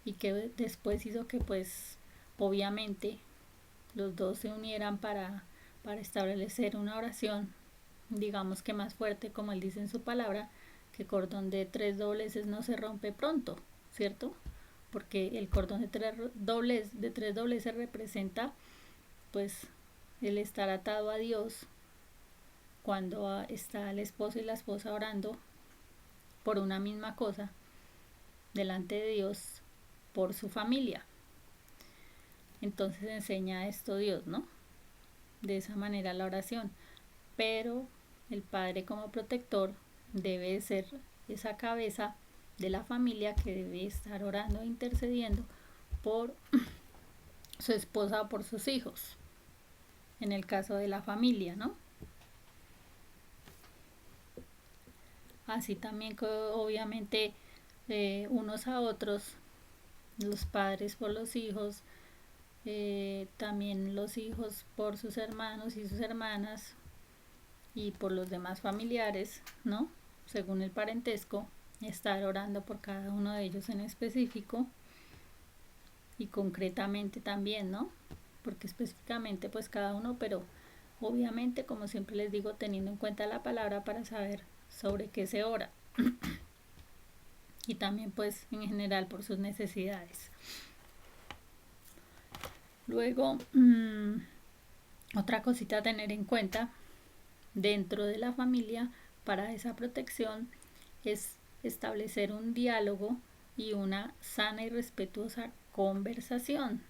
Y que después hizo que pues obviamente los dos se unieran para establecer una oración, digamos que más fuerte, como él dice en su palabra, que cordón de 3 dobleces no se rompe pronto, ¿cierto? Porque el cordón de 3 dobleces representa pues el estar atado a Dios cuando está el esposo y la esposa orando por una misma cosa delante de Dios por su familia. Entonces enseña esto Dios, ¿no? De esa manera la oración. Pero el padre como protector debe ser esa cabeza de la familia que debe estar orando e intercediendo por su esposa o por sus hijos, en el caso de la familia, ¿no? Así también que obviamente unos a otros, los padres por los hijos, también los hijos por sus hermanos y sus hermanas y por los demás familiares, ¿no? Según el parentesco, estar orando por cada uno de ellos en específico y concretamente también, ¿no? Porque específicamente pues cada uno, pero obviamente como siempre les digo, teniendo en cuenta la palabra para saber sobre qué se ora y también pues en general por sus necesidades. Luego, otra cosita a tener en cuenta dentro de la familia para esa protección es establecer un diálogo y una sana y respetuosa conversación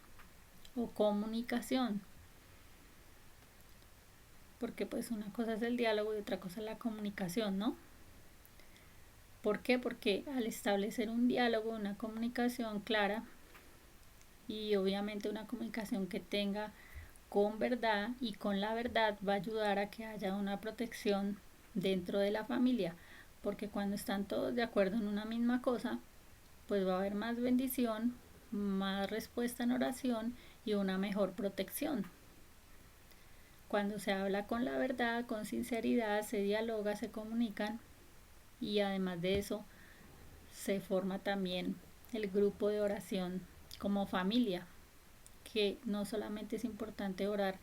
o comunicación, porque pues una cosa es el diálogo y otra cosa es la comunicación, ¿no? ¿Por qué? Porque al establecer un diálogo, una comunicación clara y obviamente una comunicación que tenga con verdad y con la verdad, va a ayudar a que haya una protección dentro de la familia, porque cuando están todos de acuerdo en una misma cosa, pues va a haber más bendición, más respuesta en oración y una mejor protección. Cuando se habla con la verdad, con sinceridad, se dialoga, se comunican y además de eso se forma también el grupo de oración como familia, que no solamente es importante orar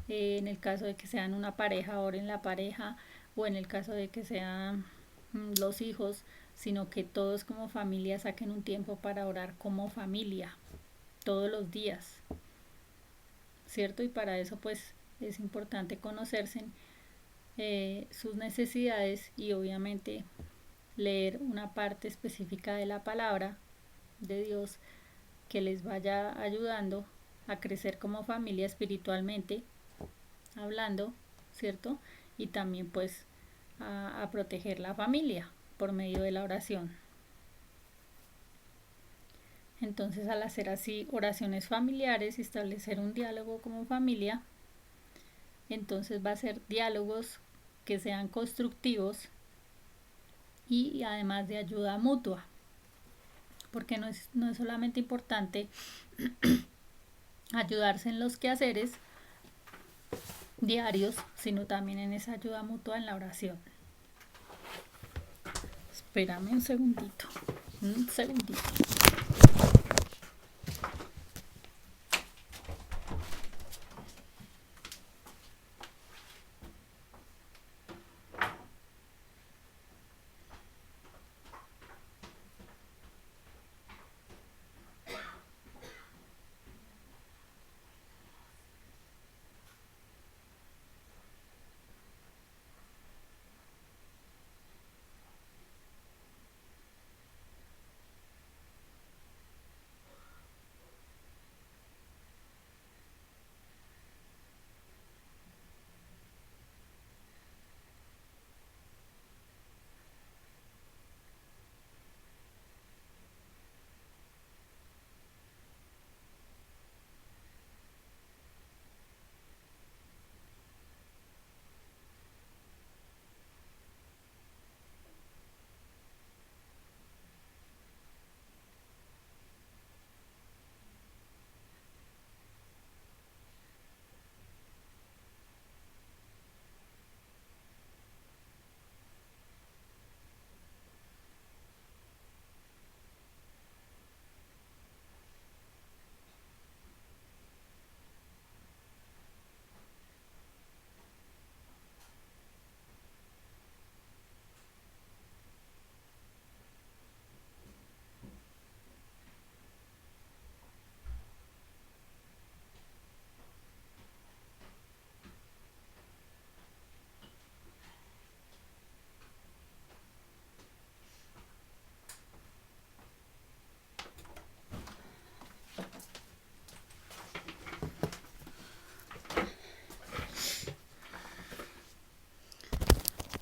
en el caso de que sean una pareja, oren la pareja, o en el caso de que sean los hijos, sino que todos como familia saquen un tiempo para orar como familia, todos los días, ¿cierto? Y para eso pues es importante conocerse sus necesidades y obviamente leer una parte específica de la palabra de Dios que les vaya ayudando a crecer como familia espiritualmente, hablando, ¿cierto? Y también pues a proteger la familia por medio de la oración. Entonces, al hacer así oraciones familiares y establecer un diálogo como familia, entonces va a ser diálogos que sean constructivos y además de ayuda mutua, porque no es solamente importante ayudarse en los quehaceres diarios, sino también en esa ayuda mutua en la oración. Espérame un segundito. Un segundito.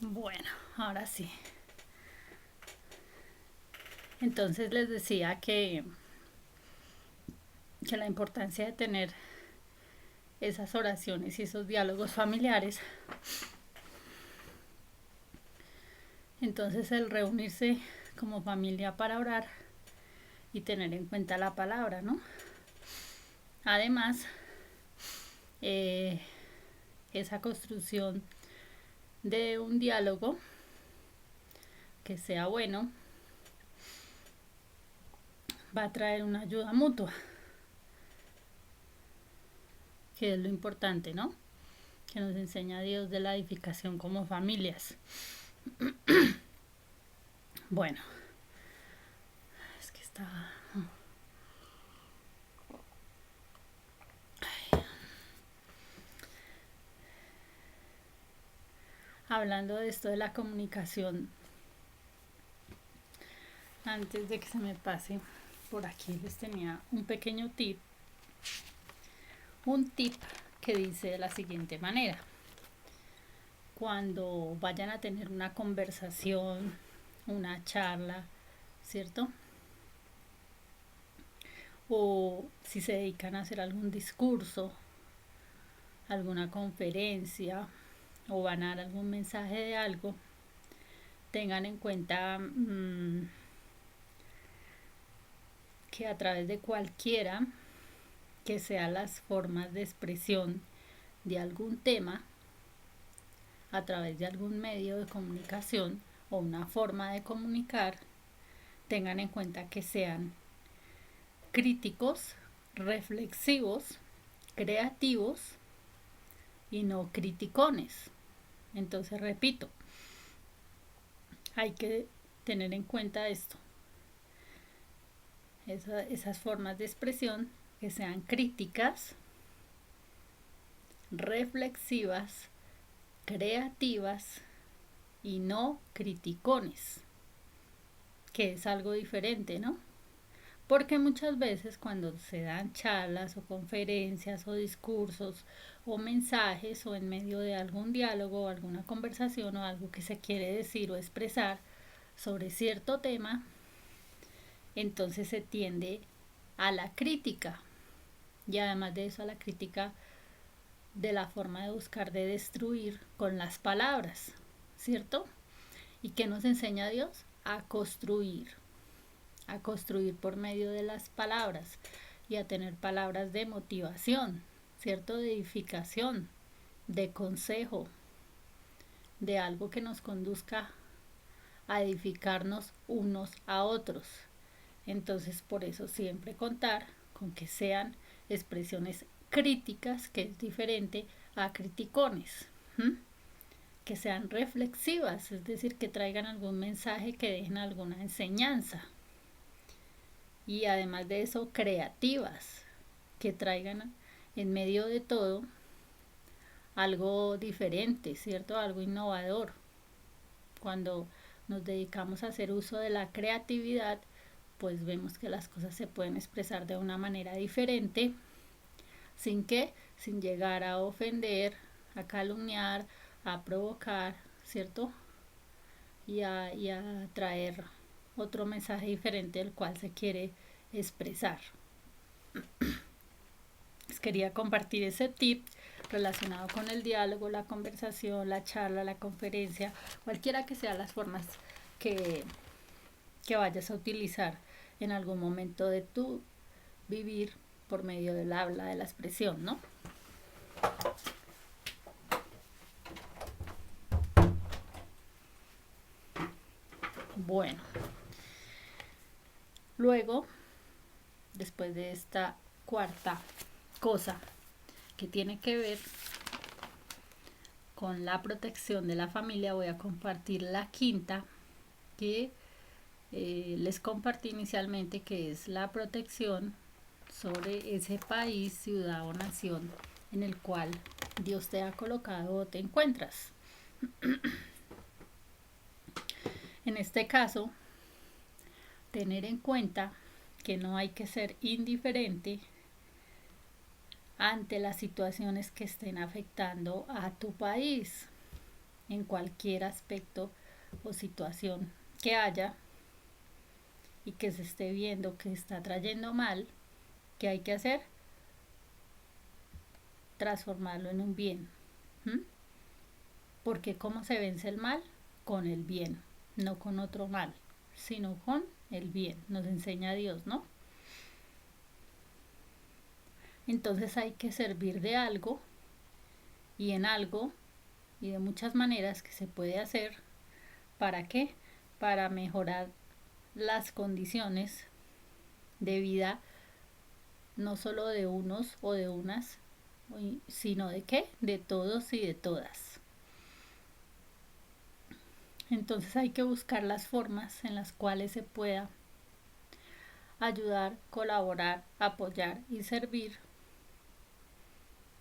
Bueno, ahora sí. Entonces les decía que la importancia de tener esas oraciones y esos diálogos familiares. Entonces el reunirse como familia para orar y tener en cuenta la palabra, ¿no? Además, esa construcción de un diálogo que sea bueno va a traer una ayuda mutua, que es lo importante, ¿no? Que nos enseña Dios de la edificación como familias. Bueno, es que está... Hablando de esto de la comunicación, antes de que se me pase, por aquí les tenía un pequeño tip. Un tip que dice de la siguiente manera. Cuando vayan a tener una conversación, una charla, ¿cierto? O si se dedican a hacer algún discurso, alguna conferencia o van a dar algún mensaje de algo, tengan en cuenta que a través de cualquiera que sean las formas de expresión de algún tema, a través de algún medio de comunicación o una forma de comunicar, tengan en cuenta que sean críticos, reflexivos, creativos y no criticones. Entonces, repito, hay que tener en cuenta esto. Esas formas de expresión que sean críticas, reflexivas, creativas y no criticones. que es algo diferente, ¿no? Porque muchas veces cuando se dan charlas o conferencias o discursos o mensajes o en medio de algún diálogo o alguna conversación o algo que se quiere decir o expresar sobre cierto tema, entonces se tiende a la crítica y además de eso a la crítica de la forma de buscar de destruir con las palabras, ¿cierto? ¿Y qué nos enseña Dios? A construir por medio de las palabras y a tener palabras de motivación, ¿cierto? De edificación, de consejo, de algo que nos conduzca a edificarnos unos a otros. Entonces, por eso siempre contar con que sean expresiones críticas, que es diferente a criticones, ¿m? Que sean reflexivas, es decir, que traigan algún mensaje, que dejen alguna enseñanza. Y además de eso, creativas, que traigan en medio de todo algo diferente, ¿cierto? Algo innovador. Cuando nos dedicamos a hacer uso de la creatividad, pues vemos que las cosas se pueden expresar de una manera diferente, sin llegar a ofender, a calumniar, a provocar, ¿cierto? Y a traer otro mensaje diferente del cual se quiere expresar. Les quería compartir ese tip relacionado con el diálogo, la conversación, la charla, la conferencia, cualquiera que sean las formas que, que vayas a utilizar en algún momento de tu vivir por medio del habla, de la expresión, ¿no? Bueno, luego, después de esta cuarta cosa que tiene que ver con la protección de la familia, voy a compartir la quinta que les compartí inicialmente, que es la protección sobre ese país, ciudad o nación en el cual Dios te ha colocado o te encuentras. En este caso, tener en cuenta que no hay que ser indiferente ante las situaciones que estén afectando a tu país en cualquier aspecto o situación que haya y que se esté viendo que está trayendo mal. ¿Qué hay que hacer? Transformarlo en un bien. ¿Mm? Porque ¿cómo se vence el mal? Con el bien, no con otro mal, sino con el bien. Nos enseña Dios, ¿no? Entonces hay que servir de algo y en algo y de muchas maneras que se puede hacer. ¿Para qué? Para mejorar las condiciones de vida, no solo de unos o de unas, sino de qué? De todos y de todas. Entonces hay que buscar las formas en las cuales se pueda ayudar, colaborar, apoyar y servir,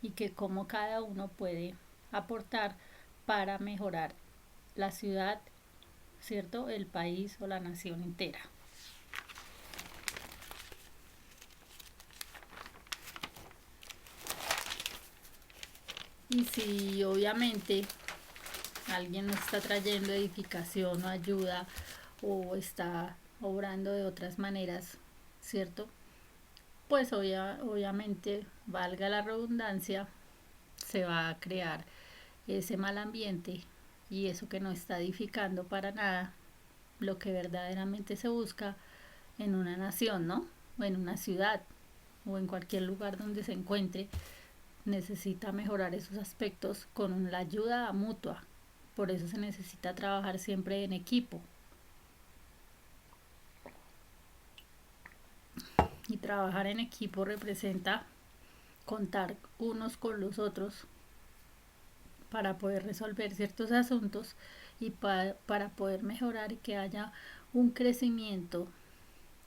y que como cada uno puede aportar para mejorar la ciudad, ¿cierto? El país o la nación entera. Y si obviamente alguien nos está trayendo edificación o ayuda o está obrando de otras maneras, ¿cierto? Pues obviamente, valga la redundancia, se va a crear ese mal ambiente y eso que no está edificando para nada lo que verdaderamente se busca en una nación, ¿no? O en una ciudad o en cualquier lugar donde se encuentre, necesita mejorar esos aspectos con la ayuda mutua. Por eso se necesita trabajar siempre en equipo. Y trabajar en equipo representa contar unos con los otros para poder resolver ciertos asuntos y para poder mejorar y que haya un crecimiento,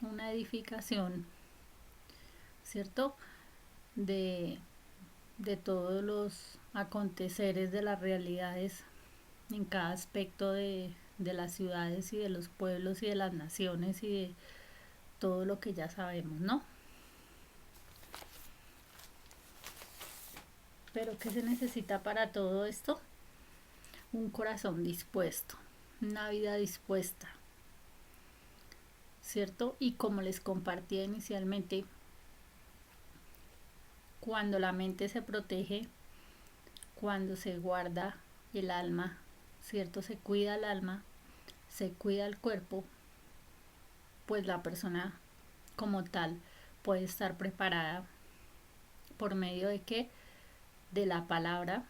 una edificación, ¿cierto? De, de todos los aconteceres de las realidades en cada aspecto de las ciudades y de los pueblos y de las naciones y de todo lo que ya sabemos, ¿no? Pero ¿qué se necesita para todo esto? Un corazón dispuesto, una vida dispuesta, ¿cierto? Y como les compartía inicialmente, cuando la mente se protege, cuando se guarda el alma, ¿cierto? Se cuida el alma, se cuida el cuerpo, pues la persona como tal puede estar preparada por medio de qué, de la palabra,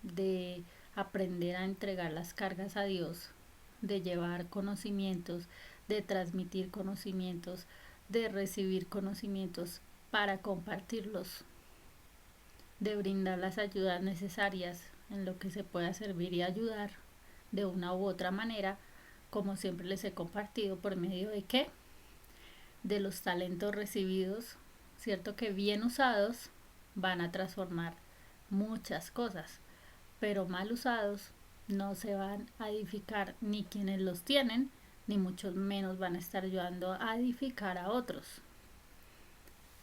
de aprender a entregar las cargas a Dios, de llevar conocimientos, de transmitir conocimientos, de recibir conocimientos para compartirlos, de brindar las ayudas necesarias en lo que se pueda servir y ayudar de una u otra manera, como siempre les he compartido, por medio de qué, de los talentos recibidos, cierto que bien usados van a transformar muchas cosas, pero mal usados no se van a edificar ni quienes los tienen, ni mucho menos van a estar ayudando a edificar a otros.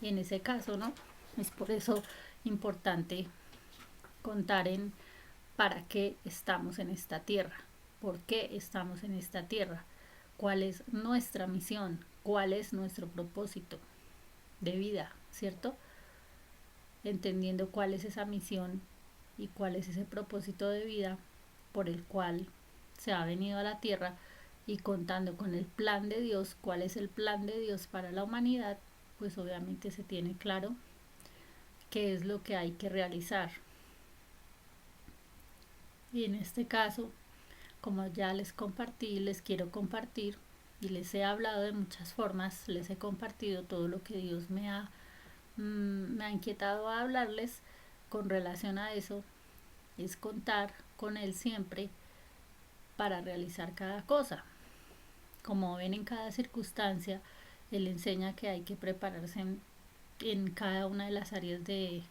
Y en ese caso, ¿no? Es por eso importante contar en para qué estamos en esta tierra, por qué estamos en esta tierra, cuál es nuestra misión, cuál es nuestro propósito de vida, ¿cierto? Entendiendo cuál es esa misión y cuál es ese propósito de vida por el cual se ha venido a la tierra, y contando con el plan de Dios, cuál es el plan de Dios para la humanidad, pues obviamente se tiene claro qué es lo que hay que realizar. Y en este caso, como ya les compartí, les quiero compartir y les he hablado de muchas formas, les he compartido todo lo que Dios me ha inquietado a hablarles con relación a eso, es contar con Él siempre para realizar cada cosa. Como ven, en cada circunstancia, Él enseña que hay que prepararse en cada una de las áreas de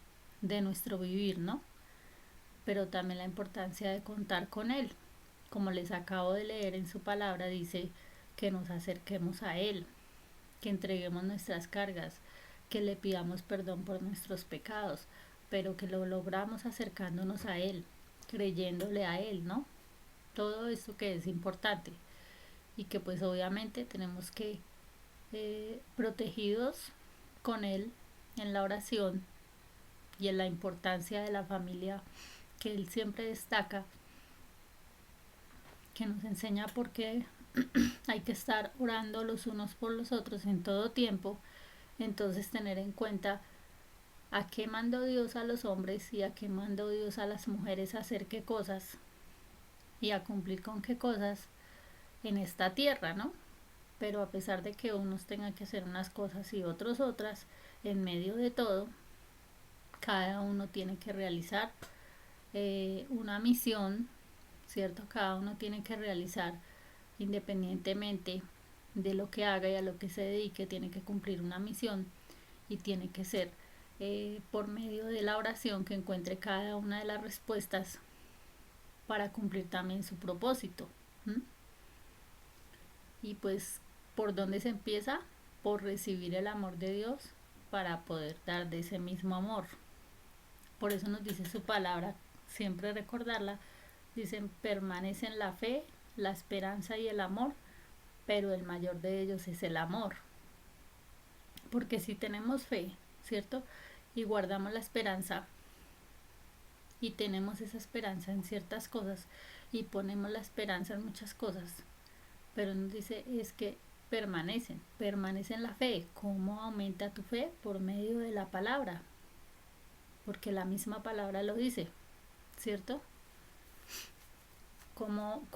nuestro vivir, ¿no? Pero también la importancia de contar con Él. Como les acabo de leer en su palabra, dice que nos acerquemos a Él, que entreguemos nuestras cargas, que le pidamos perdón por nuestros pecados, pero que lo logramos acercándonos a Él, creyéndole a Él, ¿no? Todo esto que es importante y que pues obviamente tenemos que protegidos con Él en la oración y en la importancia de la familia que Él siempre destaca, que nos enseña por qué hay que estar orando los unos por los otros en todo tiempo. Entonces tener en cuenta a qué mandó Dios a los hombres y a qué mandó Dios a las mujeres a hacer qué cosas y a cumplir con qué cosas en esta tierra, ¿no? Pero a pesar de que unos tengan que hacer unas cosas y otros otras, en medio de todo, cada uno tiene que realizar una misión, ¿cierto? Cada uno tiene que realizar, independientemente de lo que haga y a lo que se dedique, tiene que cumplir una misión y tiene que ser por medio de la oración que encuentre cada una de las respuestas para cumplir también su propósito. ¿Mm? Y pues, ¿por dónde se empieza? Por recibir el amor de Dios para poder dar de ese mismo amor. Por eso nos dice su palabra, siempre recordarla, dicen permanece en la fe, la esperanza y el amor, pero el mayor de ellos es el amor. Porque si tenemos fe, ¿cierto? Y guardamos la esperanza y tenemos esa esperanza en ciertas cosas y ponemos la esperanza en muchas cosas, pero nos dice es que permanece en la fe. ¿Cómo aumenta tu fe? Por medio de la palabra, porque la misma palabra lo dice, ¿cierto? ¿Cómo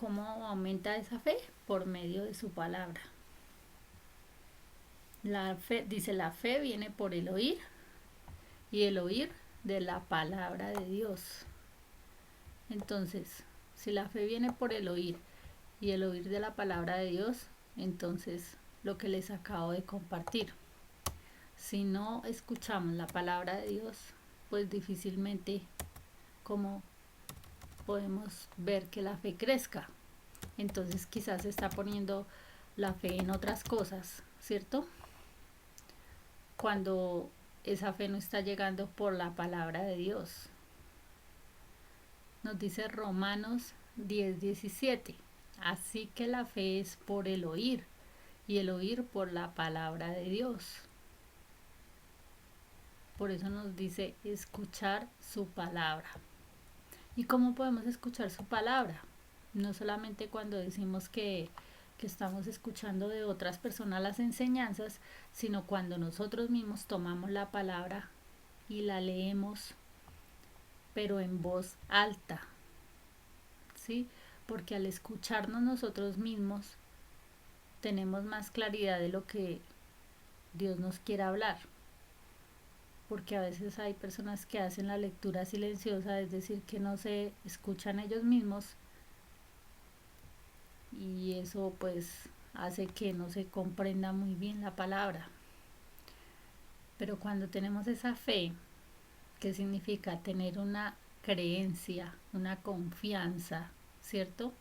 aumenta esa fe? Por medio de su palabra. La fe, dice, la fe viene por el oír y el oír de la palabra de Dios. Entonces, si la fe viene por el oír y el oír de la palabra de Dios, entonces lo que les acabo de compartir. Si no escuchamos la palabra de Dios, pues difícilmente como podemos ver que la fe crezca. entonces quizás está poniendo la fe en otras cosas, ¿cierto? Cuando esa fe no está llegando por la palabra de Dios. Nos dice Romanos 10:17. Así que la fe es por el oír y el oír por la palabra de Dios. Por eso nos dice escuchar su palabra. ¿Y cómo podemos escuchar su palabra? No solamente cuando decimos que estamos escuchando de otras personas las enseñanzas, sino cuando nosotros mismos tomamos la palabra y la leemos, pero en voz alta, ¿sí? Porque al escucharnos nosotros mismos tenemos más claridad de lo que Dios nos quiere hablar. Porque a veces hay personas que hacen la lectura silenciosa, es decir, que no se escuchan ellos mismos, y eso pues hace que no se comprenda muy bien la palabra. Pero cuando tenemos esa fe, ¿qué significa? Tener una creencia, una confianza, ¿cierto?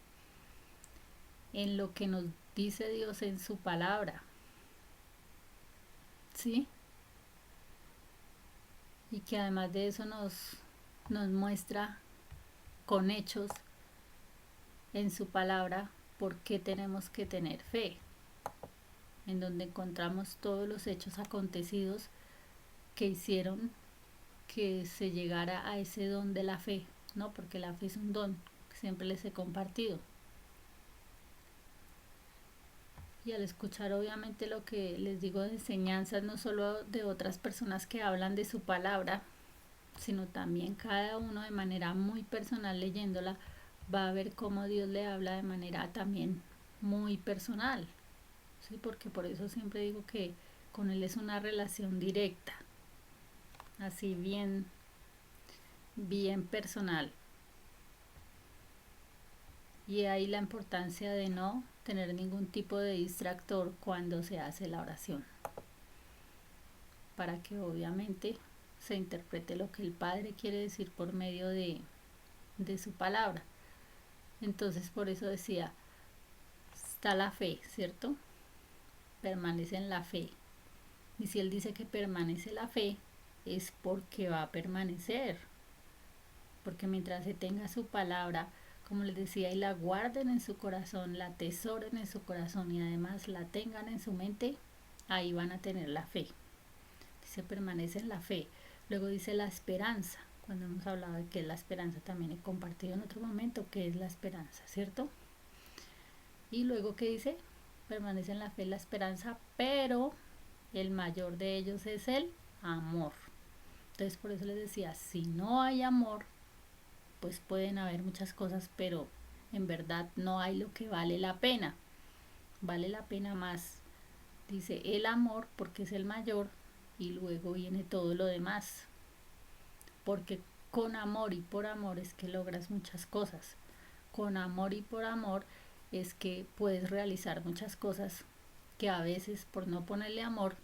En lo que nos dice Dios en su palabra, ¿sí? Y que además de eso nos muestra con hechos en su palabra por qué tenemos que tener fe, en donde encontramos todos los hechos acontecidos que hicieron que se llegara a ese don de la fe, ¿no? Porque la fe es un don que siempre les he compartido. Y al escuchar obviamente lo que les digo de enseñanzas, no solo de otras personas que hablan de su palabra, sino también cada uno de manera muy personal leyéndola, va a ver cómo Dios le habla de manera también muy personal, ¿sí? Porque por eso siempre digo que con Él es una relación directa, así bien, bien personal. Y ahí la importancia de no tener ningún tipo de distractor cuando se hace la oración, para que obviamente se interprete lo que el Padre quiere decir por medio de su palabra. Entonces por eso decía, está la fe, ¿cierto? Permanece en la fe. Y si Él dice que permanece la fe, es porque va a permanecer. Porque mientras se tenga su palabra, como les decía, y la guarden en su corazón, la atesoren en su corazón y además la tengan en su mente, ahí van a tener la fe. Se permanece en la fe. Luego dice la esperanza. Cuando hemos hablado de qué es la esperanza, también he compartido en otro momento qué es la esperanza, ¿cierto? Y luego que dice, permanece en la fe, la esperanza, pero el mayor de ellos es el amor. Entonces por eso les decía, si no hay amor, pues pueden haber muchas cosas, pero en verdad no hay lo que vale la pena. Vale la pena más, dice, el amor porque es el mayor y luego viene todo lo demás. Porque con amor y por amor es que logras muchas cosas. Con amor y por amor es que puedes realizar muchas cosas que a veces por no ponerle amor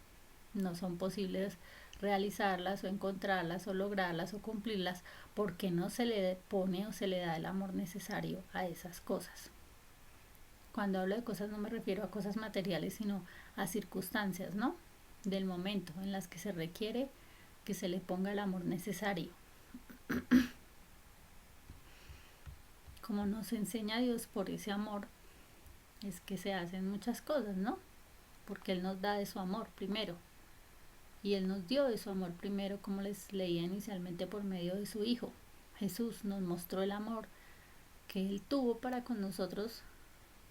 no son posibles realizarlas o encontrarlas o lograrlas o cumplirlas porque no se le pone o se le da el amor necesario a esas cosas. Cuando hablo de cosas no me refiero a cosas materiales, sino a circunstancias, ¿no? Del momento en las que se requiere que se le ponga el amor necesario. Como nos enseña Dios por ese amor, es que se hacen muchas cosas, ¿no? Porque Él nos da de su amor primero. Y Él nos dio de su amor primero, como les leía inicialmente, por medio de su Hijo. Jesús nos mostró el amor que Él tuvo para con nosotros,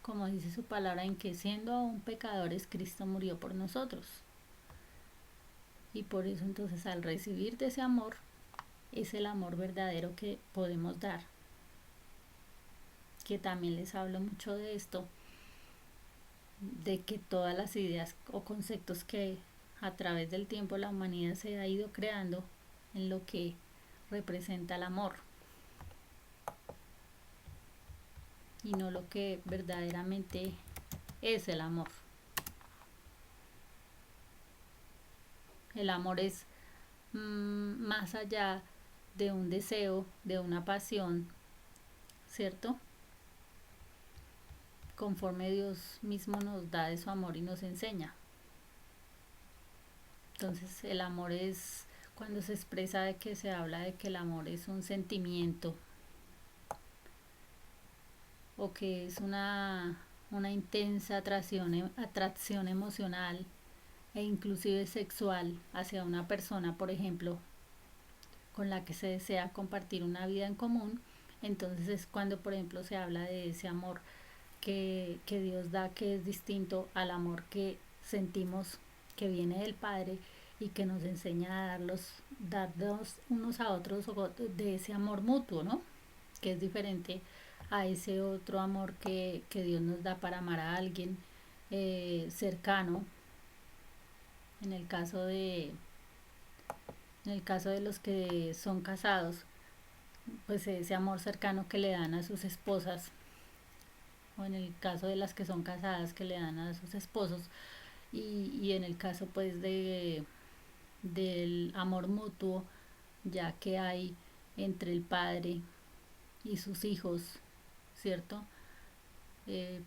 como dice su palabra, en que siendo aún pecadores, Cristo murió por nosotros. Y por eso entonces al recibir de ese amor, es el amor verdadero que podemos dar. Que también les hablo mucho de esto, de que todas las ideas o conceptos que a través del tiempo la humanidad se ha ido creando en lo que representa el amor y no lo que verdaderamente es el amor. El amor es más allá de un deseo, de una pasión, ¿cierto? conforme Dios mismo nos da de su amor y nos enseña. Entonces el amor es, cuando se expresa de que se habla de que el amor es un sentimiento o que es una intensa atracción emocional e inclusive sexual hacia una persona, por ejemplo, con la que se desea compartir una vida en común, entonces es cuando, por ejemplo, se habla de ese amor que Dios da, que es distinto al amor que sentimos que viene del Padre y que nos enseña a darnos unos a otros de ese amor mutuo, ¿no? Que es diferente a ese otro amor que Dios nos da para amar a alguien cercano. En el caso de, en el caso de los que son casados, pues ese amor cercano que le dan a sus esposas, o en el caso de las que son casadas que le dan a sus esposos, y en el caso pues del amor mutuo ya que hay entre el padre y sus hijos, ¿cierto?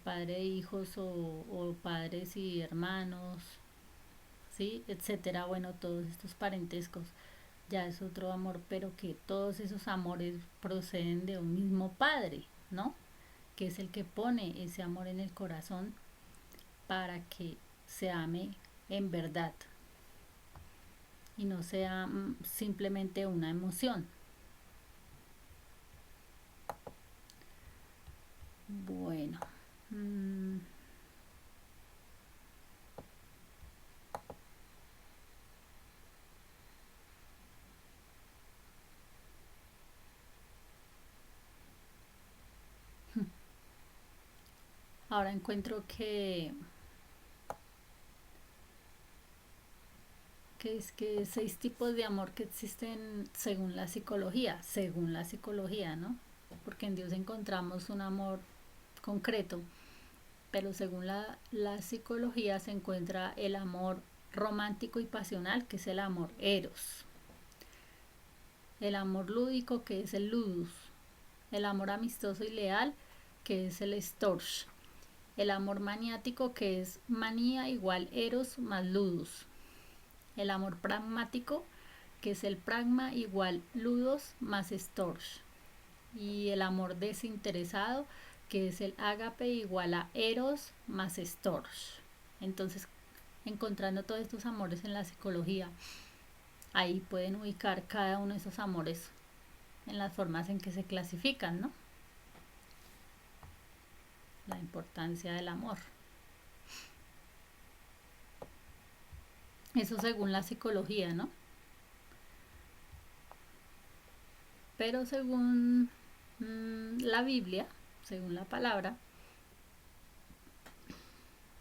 Padre e hijos o padres y hermanos, ¿sí? Etcétera. Bueno, todos estos parentescos ya es otro amor, pero que todos esos amores proceden de un mismo padre, ¿no? Que es el que pone ese amor en el corazón para que se ame en verdad y no sea simplemente una emoción. Bueno, ahora encuentro que es que 6 tipos de amor que existen según la psicología, ¿no? Porque en Dios encontramos un amor concreto, pero según la psicología se encuentra el amor romántico y pasional, que es el amor eros, el amor lúdico, que es el ludus, el amor amistoso y leal, que es el storge, el amor maniático, que es manía igual eros más ludus, el amor pragmático, que es el pragma igual ludos más storge, y el amor desinteresado, que es el ágape igual a eros más storge. Entonces, encontrando todos estos amores en la psicología, ahí pueden ubicar cada uno de esos amores en las formas en que se clasifican, ¿no? La importancia del amor. Eso según la psicología, ¿no? Pero según la Biblia, según la palabra,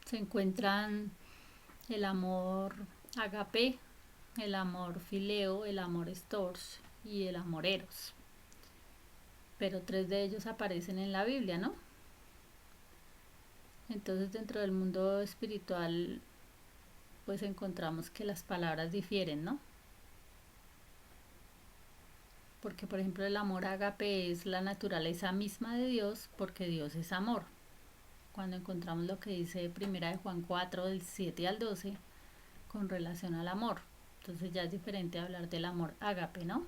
se encuentran el amor agape, el amor fileo, el amor storge y el amor eros. Pero 3 de ellos aparecen en la Biblia, ¿no? Entonces dentro del mundo espiritual pues encontramos que las palabras difieren, ¿no? Porque por ejemplo el amor ágape es la naturaleza misma de Dios, porque Dios es amor. Cuando encontramos lo que dice primera de Juan 4 del 7 al 12 con relación al amor, entonces ya es diferente hablar del amor ágape, ¿no?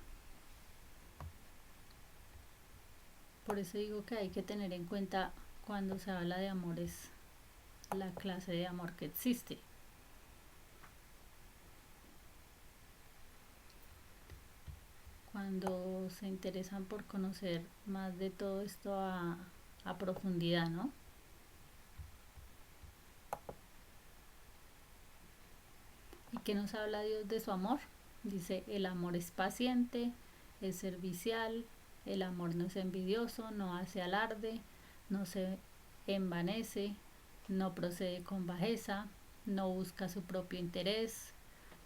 Por eso digo que hay que tener en cuenta cuando se habla de amores la clase de amor que existe. Cuando se interesan por conocer más de todo esto a profundidad, ¿no? ¿Y qué nos habla Dios de su amor? Dice, el amor es paciente, es servicial, el amor no es envidioso, no hace alarde, no se envanece, no procede con bajeza, no busca su propio interés,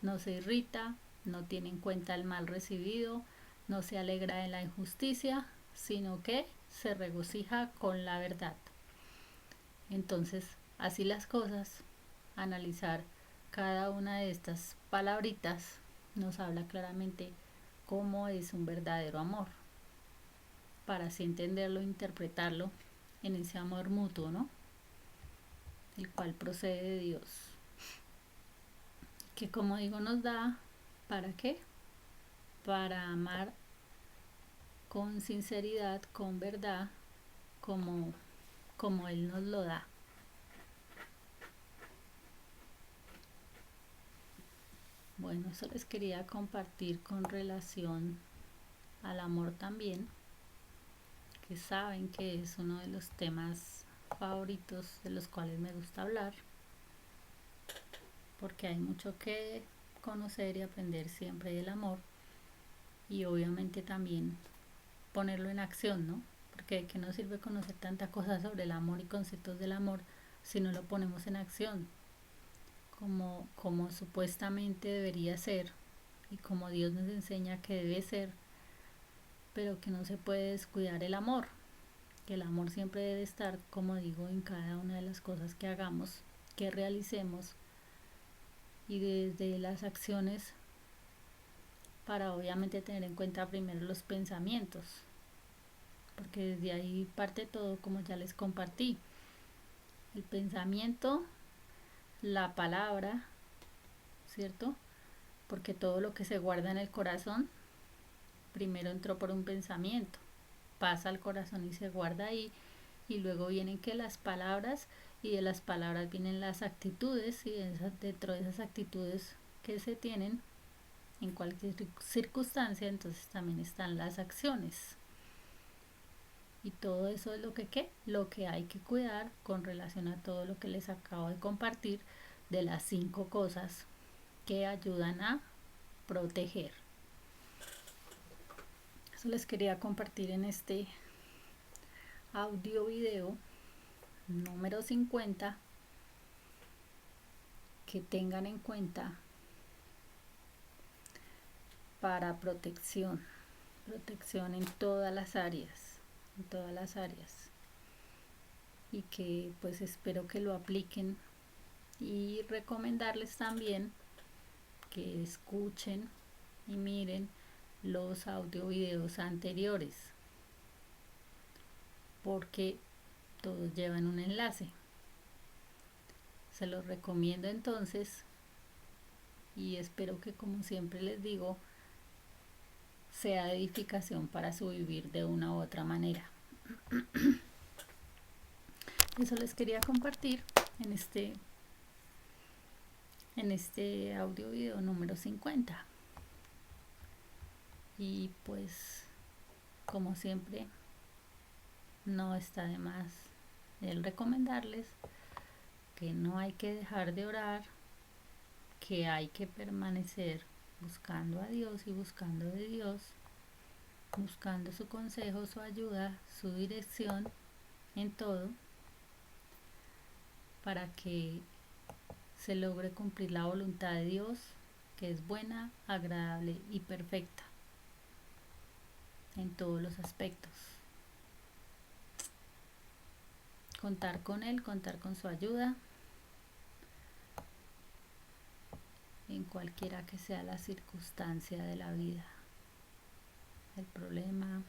no se irrita, no tiene en cuenta el mal recibido, no se alegra de la injusticia, sino que se regocija con la verdad. Entonces, así las cosas, analizar cada una de estas palabritas nos habla claramente cómo es un verdadero amor, para así entenderlo e interpretarlo en ese amor mutuo, ¿no? el cual procede de Dios, que como digo nos da, ¿para qué? Para amar con sinceridad, con verdad, como Él nos lo da. Bueno, eso les quería compartir con relación al amor también, que saben que es uno de los temas favoritos de los cuales me gusta hablar, porque hay mucho que conocer y aprender siempre del amor, y obviamente también ponerlo en acción, ¿no? Porque ¿de qué nos sirve conocer tanta cosa sobre el amor y conceptos del amor si no lo ponemos en acción? Como supuestamente debería ser y como Dios nos enseña que debe ser, pero que no se puede descuidar el amor, que el amor siempre debe estar, como digo, en cada una de las cosas que hagamos, que realicemos, y desde las acciones, para obviamente tener en cuenta primero los pensamientos, porque desde ahí parte todo, como ya les compartí, el pensamiento, la palabra, ¿cierto? Porque todo lo que se guarda en el corazón primero entró por un pensamiento, pasa al corazón y se guarda ahí, y luego vienen que las palabras, y de las palabras vienen las actitudes, y dentro de esas actitudes que se tienen en cualquier circunstancia, entonces también están las acciones. Y todo eso es lo que hay que cuidar con relación a todo lo que les acabo de compartir de las 5 cosas que ayudan a proteger. Eso les quería compartir en este audio video número 50, que tengan en cuenta para protección en en todas las áreas, y que pues espero que lo apliquen, y recomendarles también que escuchen y miren los audio videos anteriores, porque todos llevan un enlace. Se los recomiendo entonces, y espero que, como siempre les digo, sea de edificación para su vivir de una u otra manera. Eso les quería compartir en este audio video número 50. Y pues, como siempre, no está de más el recomendarles que no hay que dejar de orar, que hay que permanecer buscando a Dios y buscando de Dios, buscando su consejo, su ayuda, su dirección en todo, para que se logre cumplir la voluntad de Dios, que es buena, agradable y perfecta en todos los aspectos. Contar con Él, contar con su ayuda, en cualquiera que sea la circunstancia de la vida, el problema,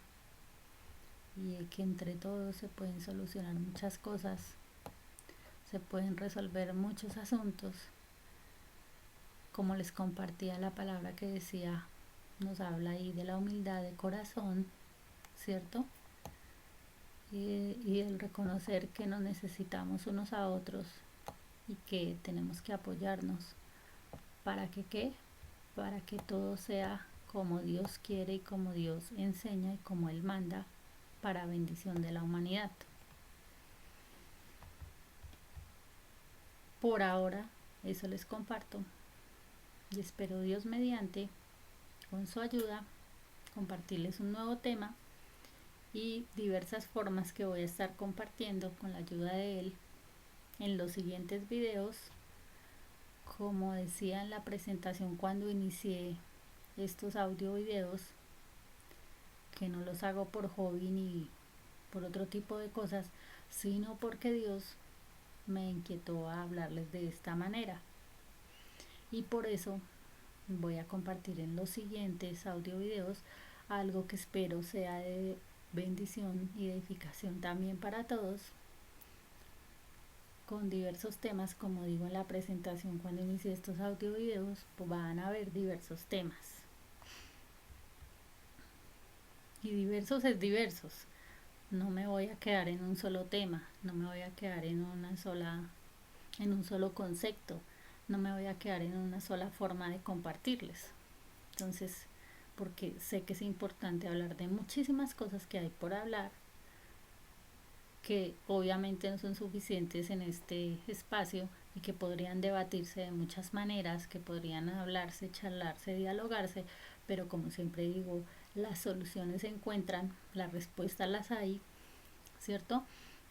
y que entre todos se pueden solucionar muchas cosas, se pueden resolver muchos asuntos. Como les compartía la palabra que decía, nos habla ahí de la humildad de corazón, ¿cierto? Y el reconocer que nos necesitamos unos a otros y que tenemos que apoyarnos. ¿Para que qué? Para que todo sea como Dios quiere y como Dios enseña y como Él manda, para bendición de la humanidad. Por ahora, eso les comparto, y espero Dios mediante, con su ayuda, compartirles un nuevo tema y diversas formas que voy a estar compartiendo con la ayuda de Él en los siguientes videos. Como decía en la presentación cuando inicié estos audio videos, que no los hago por hobby ni por otro tipo de cosas, sino porque Dios me inquietó a hablarles de esta manera, y por eso voy a compartir en los siguientes audio videos algo que espero sea de bendición y de edificación también para todos, con diversos temas, como digo en la presentación cuando inicié estos audio videos, pues van a haber diversos temas. Y diversos es diversos. No me voy a quedar en un solo tema, no me voy a quedar en un solo concepto, no me voy a quedar en una sola forma de compartirles. Entonces, porque sé que es importante hablar de muchísimas cosas que hay por hablar, que obviamente no son suficientes en este espacio y que podrían debatirse de muchas maneras, que podrían hablarse, charlarse, dialogarse, pero como siempre digo, las soluciones se encuentran, las respuestas las hay, ¿cierto?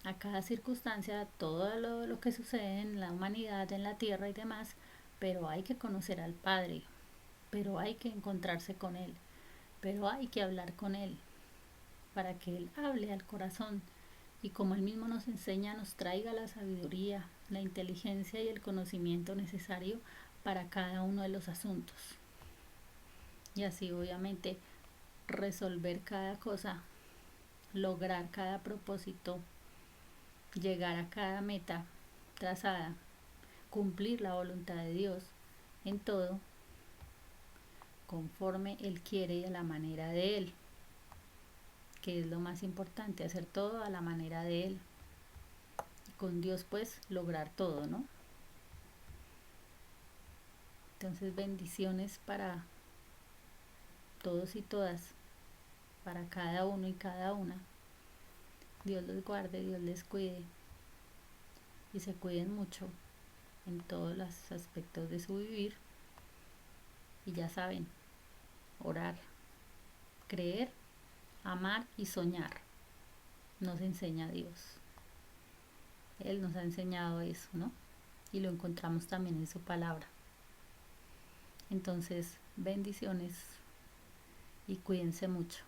A cada circunstancia, todo lo que sucede en la humanidad, en la tierra y demás, pero hay que conocer al Padre, pero hay que encontrarse con Él, pero hay que hablar con Él para que Él hable al corazón y como Él mismo nos enseña, nos traiga la sabiduría, la inteligencia y el conocimiento necesario para cada uno de los asuntos. Y así obviamente resolver cada cosa, lograr cada propósito, llegar a cada meta trazada, cumplir la voluntad de Dios en todo conforme Él quiere y a la manera de Él, que es lo más importante, hacer todo a la manera de Él. Y con Dios pues lograr todo, ¿no? Entonces bendiciones para todos y todas, para cada uno y cada una. Dios los guarde, Dios les cuide y se cuiden mucho en todos los aspectos de su vivir. Y ya saben, orar, creer, amar y soñar. Nos enseña Dios. Él nos ha enseñado eso, ¿no? Y lo encontramos también en su palabra. Entonces, bendiciones y cuídense mucho.